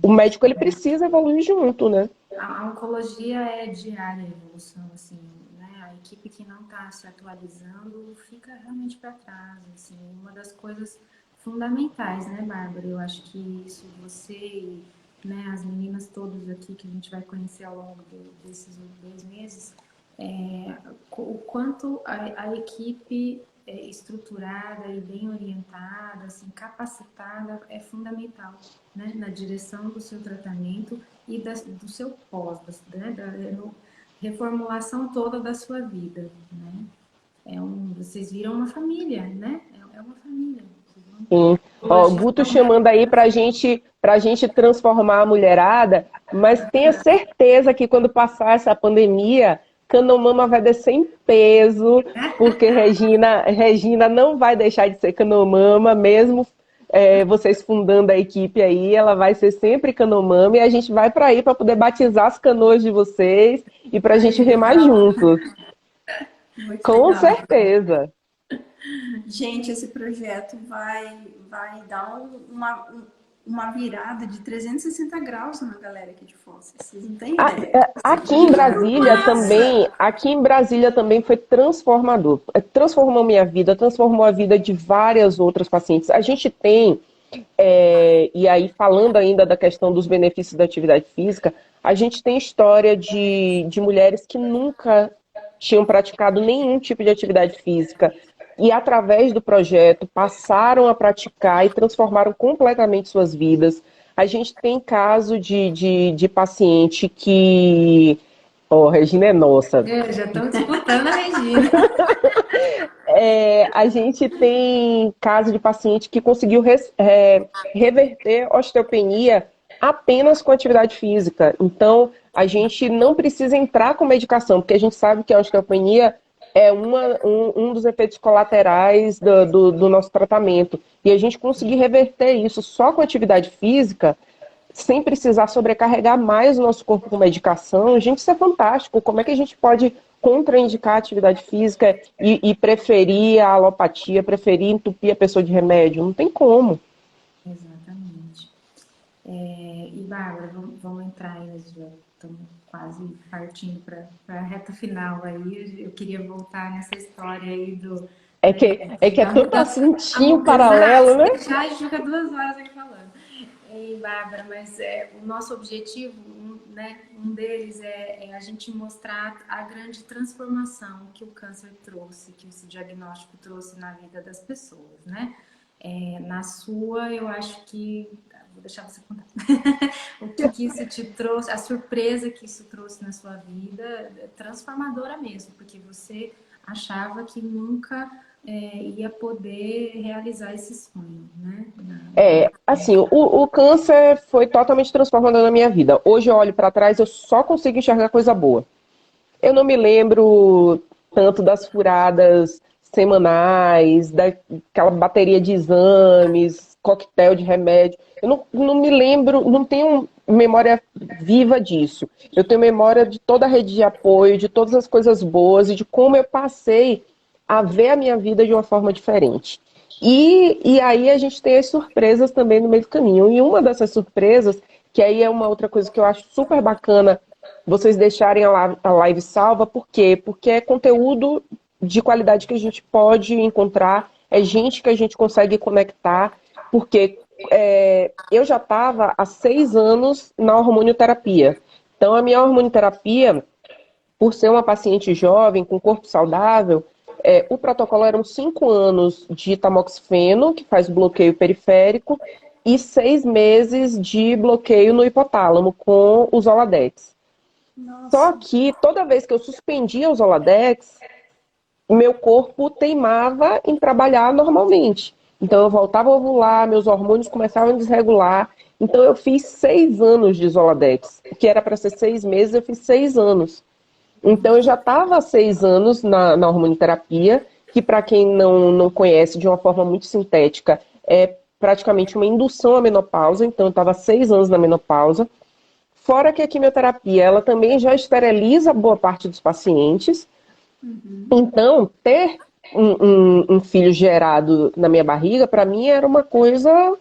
o médico ele precisa evoluir junto, né? A oncologia é diária evolução, assim, né? A equipe que não está se atualizando fica realmente para trás, assim. Uma das coisas fundamentais, né, Bárbara? Eu acho que isso você e, né, as meninas todas aqui que a gente vai conhecer ao longo desses 2 meses, o quanto a equipe estruturada e bem orientada, assim, capacitada é fundamental, né, na direção do seu tratamento e do seu pós, né, reformulação toda da sua vida, né? Vocês viram uma família, né? É uma família. Sim. Ó, o Hoje Guto estão chamando aí pra gente transformar a mulherada, mas tenha certeza que quando passar essa pandemia, Canomama vai descer em peso, porque Regina não vai deixar de ser Canomama, mesmo vocês fundando a equipe aí, ela vai ser sempre Canomama, e a gente vai para aí para poder batizar as canoas de vocês e para a gente remar juntos. muito Com legal. certeza. Gente, esse projeto vai dar uma virada de 360 graus na galera aqui de Foz. Vocês não têm ideia. Aqui em Brasília também foi transformador. Transformou minha vida, transformou a vida de várias outras pacientes. A gente tem, e aí falando ainda da questão dos benefícios da atividade física, a gente tem história de mulheres que nunca tinham praticado nenhum tipo de atividade física e através do projeto passaram a praticar e transformaram completamente suas vidas. A gente tem caso de paciente que... Ó, Regina é nossa. Já estão disputando a Regina. A gente tem caso de paciente que conseguiu reverter osteopenia apenas com atividade física. Então, a gente não precisa entrar com medicação, porque a gente sabe que a osteopenia é um dos efeitos colaterais do nosso tratamento. E a gente conseguir reverter isso só com atividade física, sem precisar sobrecarregar mais o nosso corpo com medicação, gente, isso é fantástico. Como é que a gente pode contraindicar a atividade física e preferir a alopatia, preferir entupir a pessoa de remédio? Não tem como. Exatamente. E, Bárbara, vamos entrar aí, nós já estamos quase partindo para a reta final aí. Eu queria voltar nessa história aí É que é tanto assuntinho paralelo, né? Já a gente fica 2 horas aqui falando. E, Bárbara, mas o nosso objetivo, né, um deles é a gente mostrar a grande transformação que o câncer trouxe, que esse diagnóstico trouxe na vida das pessoas, né? Na sua, eu acho que... Vou deixar você contar. O que isso te trouxe, a surpresa que isso trouxe na sua vida, é transformadora mesmo, porque você achava que nunca ia poder realizar esse sonho, né? Assim, o câncer foi totalmente transformador na minha vida. Hoje eu olho para trás, eu só consigo enxergar coisa boa. Eu não me lembro tanto das furadas semanais, daquela bateria de exames, coquetel de remédio. Eu não me lembro, não tenho memória viva disso. Eu tenho memória de toda a rede de apoio, de todas as coisas boas e de como eu passei a ver a minha vida de uma forma diferente. E aí a gente tem as surpresas também no meio do caminho. E uma dessas surpresas, que aí é uma outra coisa que eu acho super bacana vocês deixarem a live salva, por quê? Porque é conteúdo de qualidade que a gente pode encontrar, é gente que a gente consegue conectar, porque eu já estava há 6 anos na hormonioterapia. Então, a minha hormonioterapia, por ser uma paciente jovem, com corpo saudável, o protocolo eram 5 anos de tamoxifeno, que faz bloqueio periférico, e 6 meses de bloqueio no hipotálamo com os Zoladex. Só que toda vez que eu suspendia os Zoladex, meu corpo teimava em trabalhar normalmente. Então eu voltava a ovular, meus hormônios começavam a desregular. Então eu fiz 6 anos de Zoladex, que era para ser 6 meses, eu fiz 6 anos. Então eu já estava há 6 anos na hormonioterapia, que para quem não conhece de uma forma muito sintética, é praticamente uma indução à menopausa. Então eu estava há 6 anos na menopausa. Fora que a quimioterapia, ela também já esteriliza boa parte dos pacientes. Então, ter um filho gerado na minha barriga, para mim, era uma coisa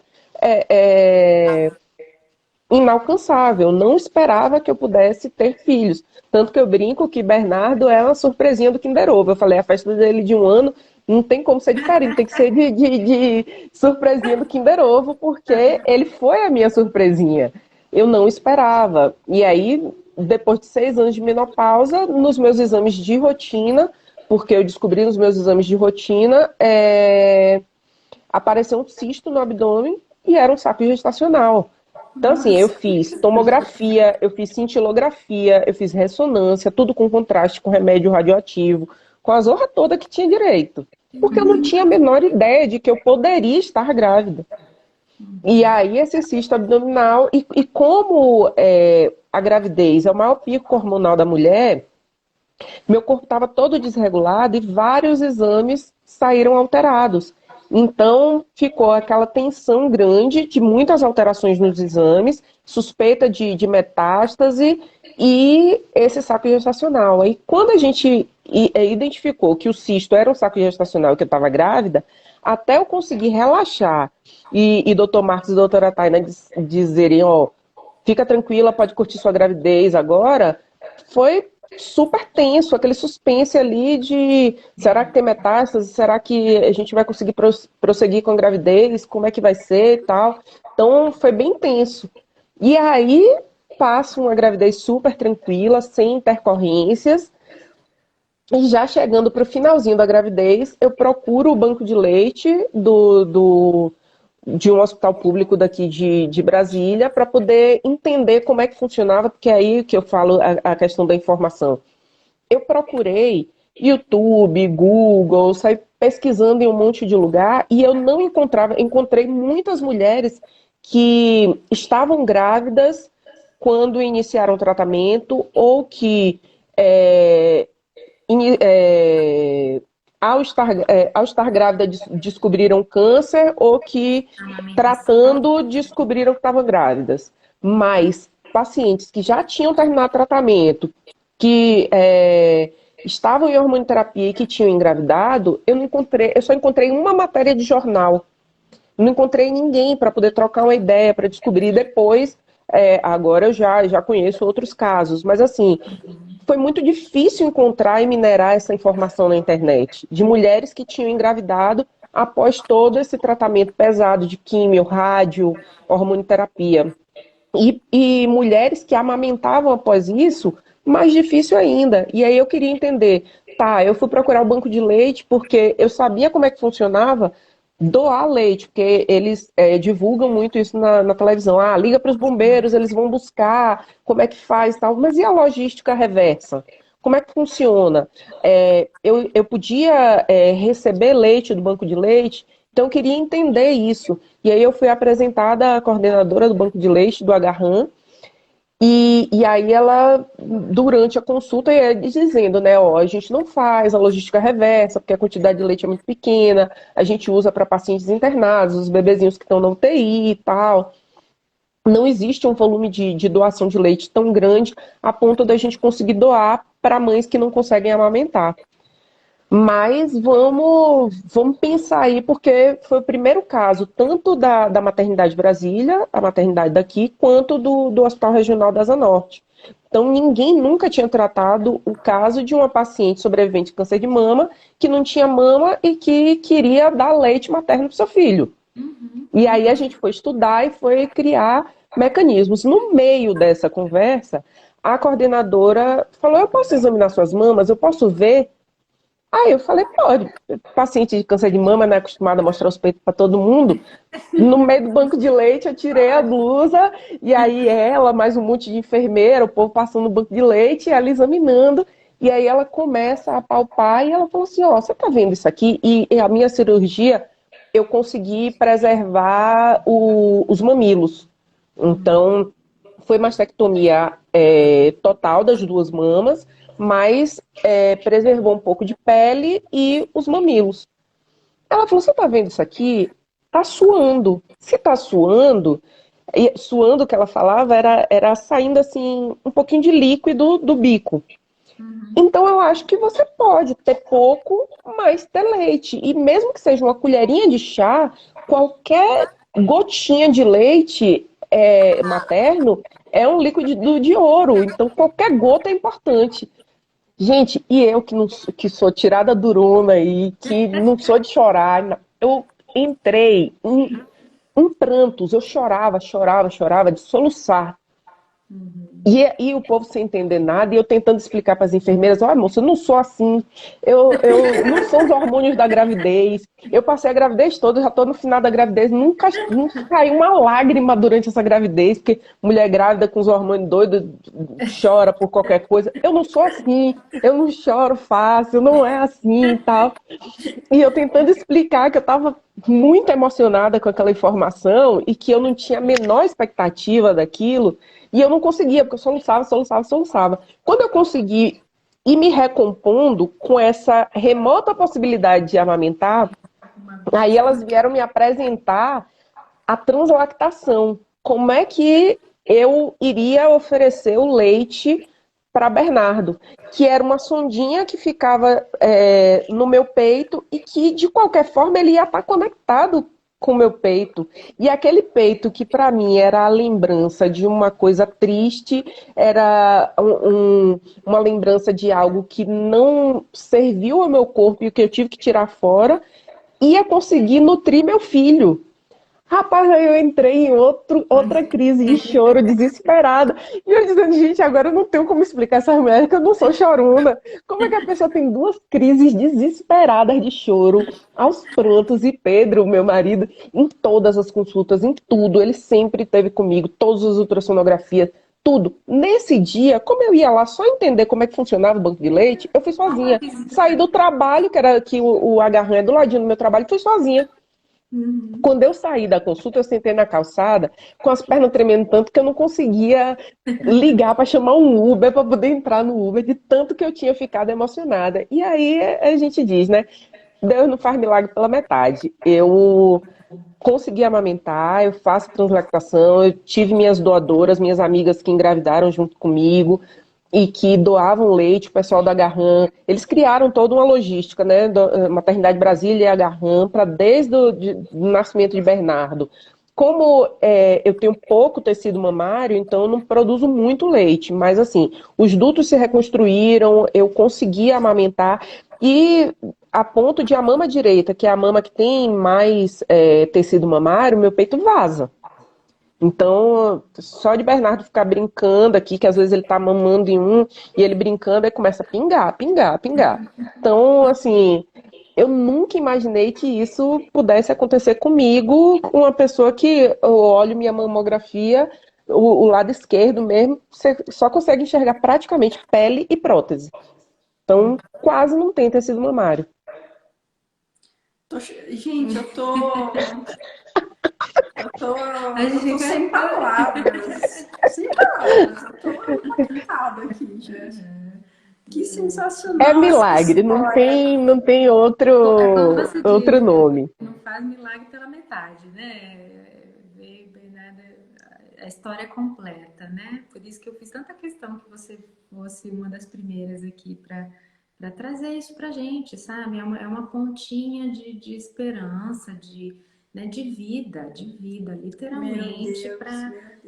inalcançável. Eu não esperava que eu pudesse ter filhos. Tanto que eu brinco que Bernardo é uma surpresinha do Kinder Ovo. Eu falei, a festa dele de 1 ano não tem como ser de carinho, tem que ser de surpresinha do Kinder Ovo, porque ele foi a minha surpresinha. Eu não esperava. E aí, depois de 6 anos de menopausa, nos meus exames de rotina, porque eu descobri nos meus exames de rotina, apareceu um cisto no abdômen e era um saco gestacional. Então, assim, eu Nossa. fiz tomografia, eu fiz cintilografia, eu fiz ressonância, tudo com contraste, com remédio radioativo, com a zorra toda que tinha direito. Porque eu não tinha a menor ideia de que eu poderia estar grávida. E aí, esse cisto abdominal, e como a gravidez é o maior pico hormonal da mulher, meu corpo estava todo desregulado e vários exames saíram alterados. Então, ficou aquela tensão grande de muitas alterações nos exames, suspeita de metástase e esse saco gestacional. Aí, quando a gente identificou que o cisto era um saco gestacional e que eu estava grávida, até eu conseguir relaxar e doutor Marcos e doutora Taina dizerem, ó, fica tranquila, pode curtir sua gravidez agora, foi super tenso, aquele suspense ali de será que tem metástase? Será que a gente vai conseguir prosseguir com a gravidez? Como é que vai ser e tal? Então foi bem tenso. E aí passo uma gravidez super tranquila, sem intercorrências. E já chegando para o finalzinho da gravidez, eu procuro o banco de leite de um hospital público daqui de Brasília para poder entender como é que funcionava, porque é aí que eu falo a questão da informação. Eu procurei YouTube, Google, saí pesquisando em um monte de lugar e eu não encontrava, encontrei muitas mulheres que estavam grávidas quando iniciaram o tratamento ou que é, ao estar grávida descobriram câncer ou que Amamentação. tratando descobriram que estavam grávidas. Mas pacientes que já tinham terminado o tratamento, que estavam em hormonioterapia e que tinham engravidado, eu só encontrei uma matéria de jornal. Não encontrei ninguém para poder trocar uma ideia, para descobrir depois. Agora eu já conheço outros casos, mas assim, foi muito difícil encontrar e minerar essa informação na internet, de mulheres que tinham engravidado após todo esse tratamento pesado de químio, rádio, hormonioterapia. E mulheres que amamentavam após isso, mais difícil ainda. E aí eu queria entender, tá, eu fui procurar o banco de leite porque eu sabia como é que funcionava doar leite, porque eles divulgam muito isso na televisão. Ah, liga para os bombeiros, eles vão buscar, como é que faz e tal. Mas e a logística reversa? Como é que funciona? Eu podia receber leite do banco de leite, então eu queria entender isso. E aí eu fui apresentada à coordenadora do banco de leite, do Agarram, e aí ela, durante a consulta, ia dizendo, né, ó, a gente não faz a logística reversa, porque a quantidade de leite é muito pequena, a gente usa para pacientes internados, os bebezinhos que estão na UTI e tal. Não existe um volume de doação de leite tão grande a ponto da gente conseguir doar para mães que não conseguem amamentar. Mas vamos pensar aí, porque foi o primeiro caso, tanto da maternidade Brasília, a maternidade daqui, quanto do Hospital Regional da Asa Norte. Então, ninguém nunca tinha tratado o caso de uma paciente sobrevivente de câncer de mama que não tinha mama e que queria dar leite materno para o seu filho. E aí a gente foi estudar e foi criar mecanismos. No meio dessa conversa, a coordenadora falou: eu posso examinar suas mamas? Eu posso ver? Aí eu falei: pode. Paciente de câncer de mama não é acostumada a mostrar os peitos para todo mundo. No meio do banco de leite, eu tirei a blusa, e aí ela, mais um monte de enfermeira, o povo passando no banco de leite, e ela examinando. E aí ela começa a palpar e ela falou assim: ó, você tá vendo isso aqui? E a minha cirurgia, eu consegui preservar os mamilos. Então, foi mastectomia total das duas mamas, mas preservou um pouco de pele e os mamilos. Ela falou: você tá vendo isso aqui? Tá suando. Se tá suando, e suando o que ela falava era saindo assim um pouquinho de líquido do bico. Então eu acho que você pode ter pouco, mas ter leite. E mesmo que seja uma colherinha de chá, qualquer gotinha de leite materno é um líquido de ouro. Então qualquer gota é importante. Gente, e eu que sou tirada durona e que não sou de chorar, eu entrei em prantos, eu chorava, chorava, chorava de soluçar. E o povo sem entender nada, e eu tentando explicar para as enfermeiras, olha, moça, eu não sou assim, não são os hormônios da gravidez, eu passei a gravidez toda, já estou no final da gravidez, nunca caiu uma lágrima durante essa gravidez, porque mulher grávida com os hormônios doidos chora por qualquer coisa, eu não sou assim, eu não choro fácil, não é assim e tal. E eu tentando explicar que eu estava muito emocionada com aquela informação e que eu não tinha a menor expectativa daquilo, e eu não conseguia, porque eu soluçava, soluçava, soluçava. Quando eu consegui ir me recompondo com essa remota possibilidade de amamentar, aí elas vieram me apresentar a translactação. Como é que eu iria oferecer o leite para Bernardo, que era uma sondinha que ficava no meu peito e que, de qualquer forma, ele ia estar conectado com o meu peito. E aquele peito que, para mim, era a lembrança de uma coisa triste, era uma lembrança de algo que não serviu ao meu corpo e que eu tive que tirar fora, ia conseguir nutrir meu filho. Rapaz, aí eu entrei em outra crise de choro, desesperada. E eu dizendo, gente, agora eu não tenho como explicar essa mulher que eu não sou chorona. Como é que a pessoa tem duas crises desesperadas de choro, aos prantos? E Pedro, meu marido, em todas as consultas, em tudo, ele sempre esteve comigo, todas as ultrassonografias, tudo. Nesse dia, como eu ia lá só entender como é que funcionava o banco de leite, eu fui sozinha. Saí do trabalho, que o agarrão é do ladinho do meu trabalho, fui sozinha. Quando eu saí da consulta, eu sentei na calçada com as pernas tremendo tanto que eu não conseguia ligar para chamar um Uber para poder entrar no Uber, de tanto que eu tinha ficado emocionada. E aí a gente diz, né? Deus não faz milagre pela metade. Eu consegui amamentar, eu faço translactação, eu tive minhas doadoras, minhas amigas que engravidaram junto comigo e que doavam leite, o pessoal da Agarram, eles criaram toda uma logística, né, Maternidade Brasília e Agarram, para desde o nascimento de Bernardo. Como eu tenho pouco tecido mamário, então eu não produzo muito leite, mas assim, os dutos se reconstruíram, eu consegui amamentar e a ponto de a mama direita, que é a mama que tem mais tecido mamário, meu peito vaza. Então, só de Bernardo ficar brincando aqui, que às vezes ele tá mamando em um, e ele brincando, aí começa a pingar, pingar, pingar. Então, assim, eu nunca imaginei que isso pudesse acontecer comigo, com uma pessoa que eu olho minha mamografia, o lado esquerdo mesmo, você só consegue enxergar praticamente pele e prótese. Então, quase não tem tecido mamário. Gente, A eu gente tô fica... sem palavras. Sem palavras. Eu tô impactada aqui, gente. Que É sensacional essa milagre, história. não tem É como você outro diz, né? nome. Não faz milagre pela metade, né? Ver Bernardo, a história é completa, né? Por isso que eu fiz tanta questão que você fosse uma das primeiras aqui para trazer isso para gente, sabe? É uma pontinha de esperança, né, de vida, literalmente, para,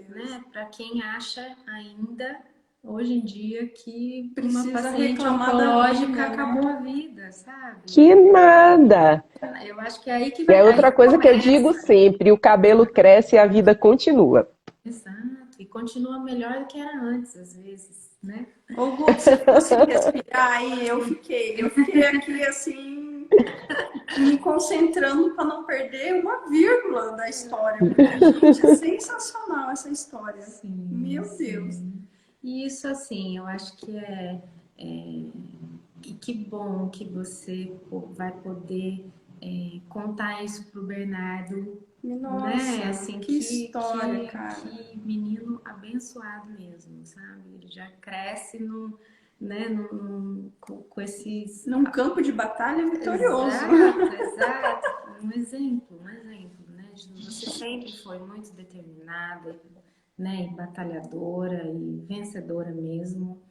né, para quem acha ainda hoje em dia que uma Precisa paciente reclamar da oncológica vida, né? acabou a vida, sabe? Que nada! Eu acho que é aí que E vai, é aí outra que coisa que eu digo começa. sempre: o cabelo cresce e a vida continua. Exato. E continua melhor do que era antes, às vezes, né? Ô, Gu, você conseguiu respirar aí? Eu fiquei aqui assim, me concentrando para não perder uma vírgula da história, porque, gente, é sensacional essa história. Sim, Meu Deus. sim. E isso, assim, eu acho que e que bom que você vai poder contar isso pro Bernardo, né? Nossa, Assim, que história, cara. que menino abençoado mesmo, sabe? Ele já cresce né, com esses... Num campo de batalha vitorioso. Exato, exato. Um exemplo, né? Você sempre foi muito determinada, né? E batalhadora e vencedora mesmo,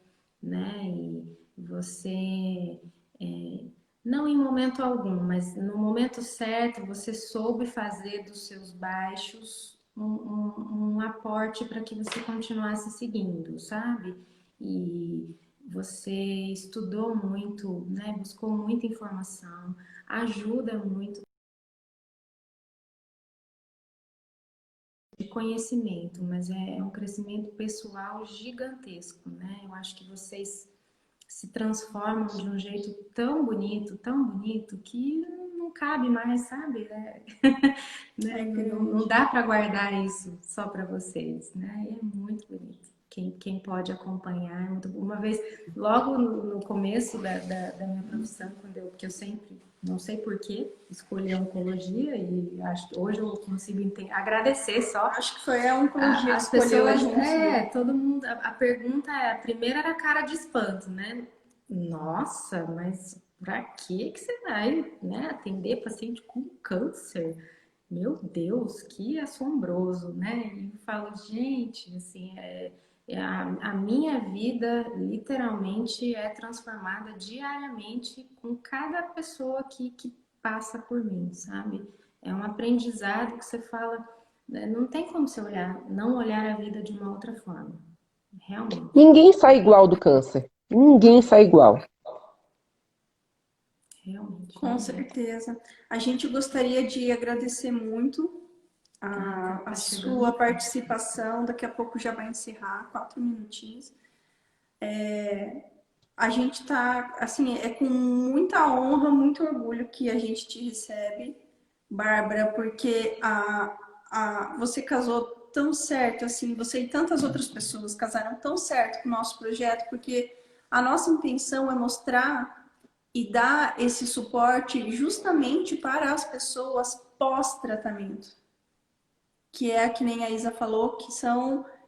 né? E você, é, não em momento algum, mas no momento certo, você soube fazer dos seus baixos um aporte para que você continuasse seguindo, sabe? E você estudou muito, né? Buscou muita informação, ajuda muito de conhecimento, mas é um crescimento pessoal gigantesco, né? Eu acho que vocês se transformam de um jeito tão bonito, que não cabe mais, sabe? É Não grande. dá para guardar isso só para vocês, né? E é muito bonito. Quem pode acompanhar é muito bom. Uma vez, logo no começo da minha profissão, porque eu sempre, não sei por que, escolhi a oncologia e acho que hoje eu consigo agradecer só. Acho que foi a oncologia que As escolheu a pessoas, gente, né? todo mundo, a pergunta é, a primeira era a cara de espanto, né? Nossa, mas pra que você vai, né, atender paciente com câncer? Meu Deus, que assombroso, né? E eu falo, gente, assim, a minha vida literalmente é transformada diariamente com cada pessoa que passa por mim, sabe? É um aprendizado que você fala, né, não tem como você não olhar a vida de uma outra forma, realmente, Ninguém sai igual do câncer. Ninguém sai igual. realmente, Com não é. certeza. A gente gostaria de agradecer muito Ah, a tá chegando sua no fim. participação. Daqui a pouco já vai encerrar, 4 minutinhos. A gente tá, assim, é com muita honra, muito orgulho que a gente te recebe, Bárbara, porque você casou tão certo, assim, você e tantas outras pessoas casaram tão certo com o nosso projeto, porque a nossa intenção é mostrar e dar esse suporte justamente para as pessoas pós-tratamento, que é que nem a Isa falou,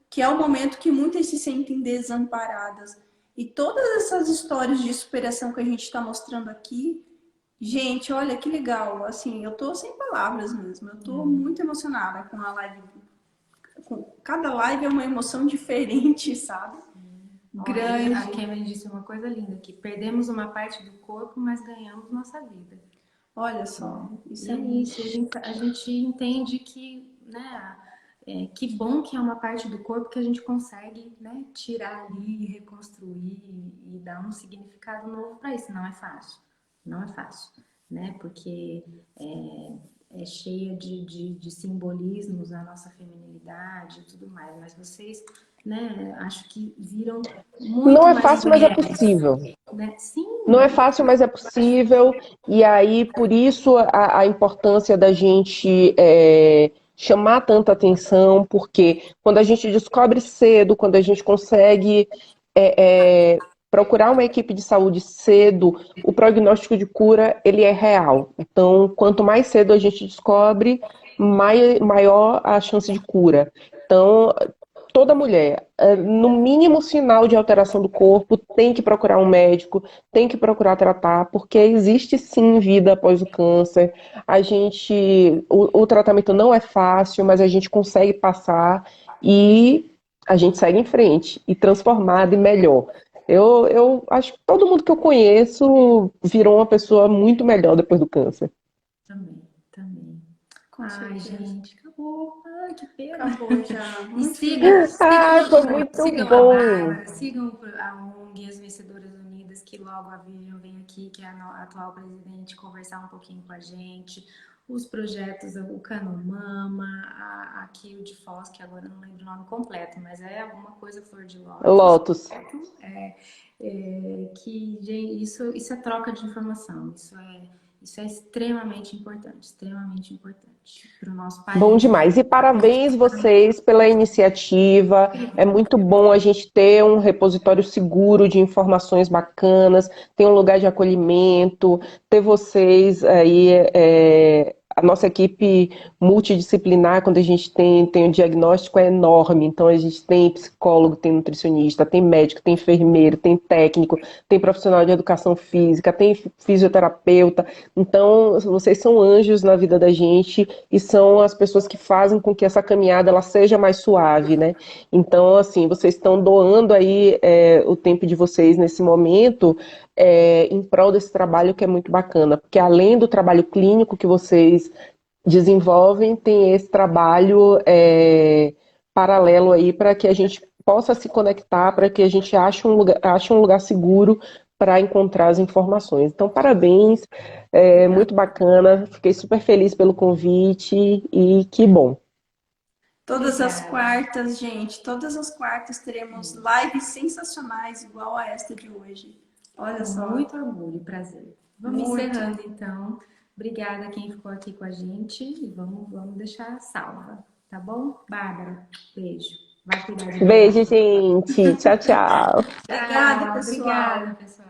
que é o momento que muitas se sentem desamparadas. E todas essas histórias de superação que a gente está mostrando aqui, gente, olha que legal. Assim, eu tô sem palavras mesmo. Eu tô muito emocionada com a live. Cada live é uma emoção diferente, sabe? Ó, a Grande. Cameron disse uma coisa linda aqui. Perdemos uma parte do corpo, mas ganhamos nossa vida. Olha só, isso E é é muito. isso. A gente entende que, né, que bom que é uma parte do corpo que a gente consegue, né, tirar ali, reconstruir e dar um significado novo para isso. Não é fácil. Não é fácil, né? Porque é cheia de simbolismos a nossa feminilidade e tudo mais. Mas vocês, né, acho que viram Não muito é mais fácil, mas é mulheres, possível. né? Não é Sim, fácil, mas é possível. E aí, por isso, a importância da gente chamar tanta atenção, porque quando a gente descobre cedo, quando a gente consegue procurar uma equipe de saúde cedo, o prognóstico de cura ele é real. Então, quanto mais cedo a gente descobre, maior a chance de cura. Então, toda mulher, no mínimo sinal de alteração do corpo, tem que procurar um médico, tem que procurar tratar, porque existe sim vida após o câncer. O tratamento não é fácil, mas a gente consegue passar e a gente segue em frente e transformada e melhor. Eu acho que todo mundo que eu conheço virou uma pessoa muito melhor depois do câncer. também, também. Com Ai, certeza. gente, acabou. Ai, que pena. Acabou já. E Muito feliz. Ah, foi muito sigam a bom. Bárbara, sigam a ONG As Vencedoras Unidas, que logo a Vivian vem aqui, que é a atual presidente, conversar um pouquinho com a gente. Os projetos, o Canomama, aqui o de Foz, que agora eu não lembro o nome completo, mas é alguma coisa Flor de Lótus. Lotus. Gente, isso é troca de informação, isso é extremamente importante para o nosso Bom país. demais. E parabéns vocês pela iniciativa. É muito bom a gente ter um repositório seguro de informações bacanas, ter um lugar de acolhimento, ter vocês aí, a nossa equipe multidisciplinar, quando a gente tem o diagnóstico, é enorme. Então a gente tem psicólogo, tem nutricionista, tem médico, tem enfermeiro, tem técnico, tem profissional de educação física, tem fisioterapeuta. Então vocês são anjos na vida da gente e são as pessoas que fazem com que essa caminhada ela seja mais suave, né? Então, assim, vocês estão doando aí o tempo de vocês nesse momento em prol desse trabalho que é muito bacana, porque além do trabalho clínico que vocês desenvolvem, tem esse trabalho paralelo aí para que a gente possa se conectar, para que a gente ache um lugar seguro para encontrar as informações. Então, parabéns, muito bacana, fiquei super feliz pelo convite e que bom. Todas as Obrigada. quartas, gente, todas as quartas teremos lives sensacionais igual a esta de hoje. Olha Com só, muito orgulho e prazer. Vamos muito. encerrando, então. Obrigada a quem ficou aqui com a gente e vamos deixar salva, tá bom? Bárbara, beijo. Vai cuidar de Beijo, você. gente. Tchau, tchau. Obrigada, Tchau, pessoal. obrigada, pessoal.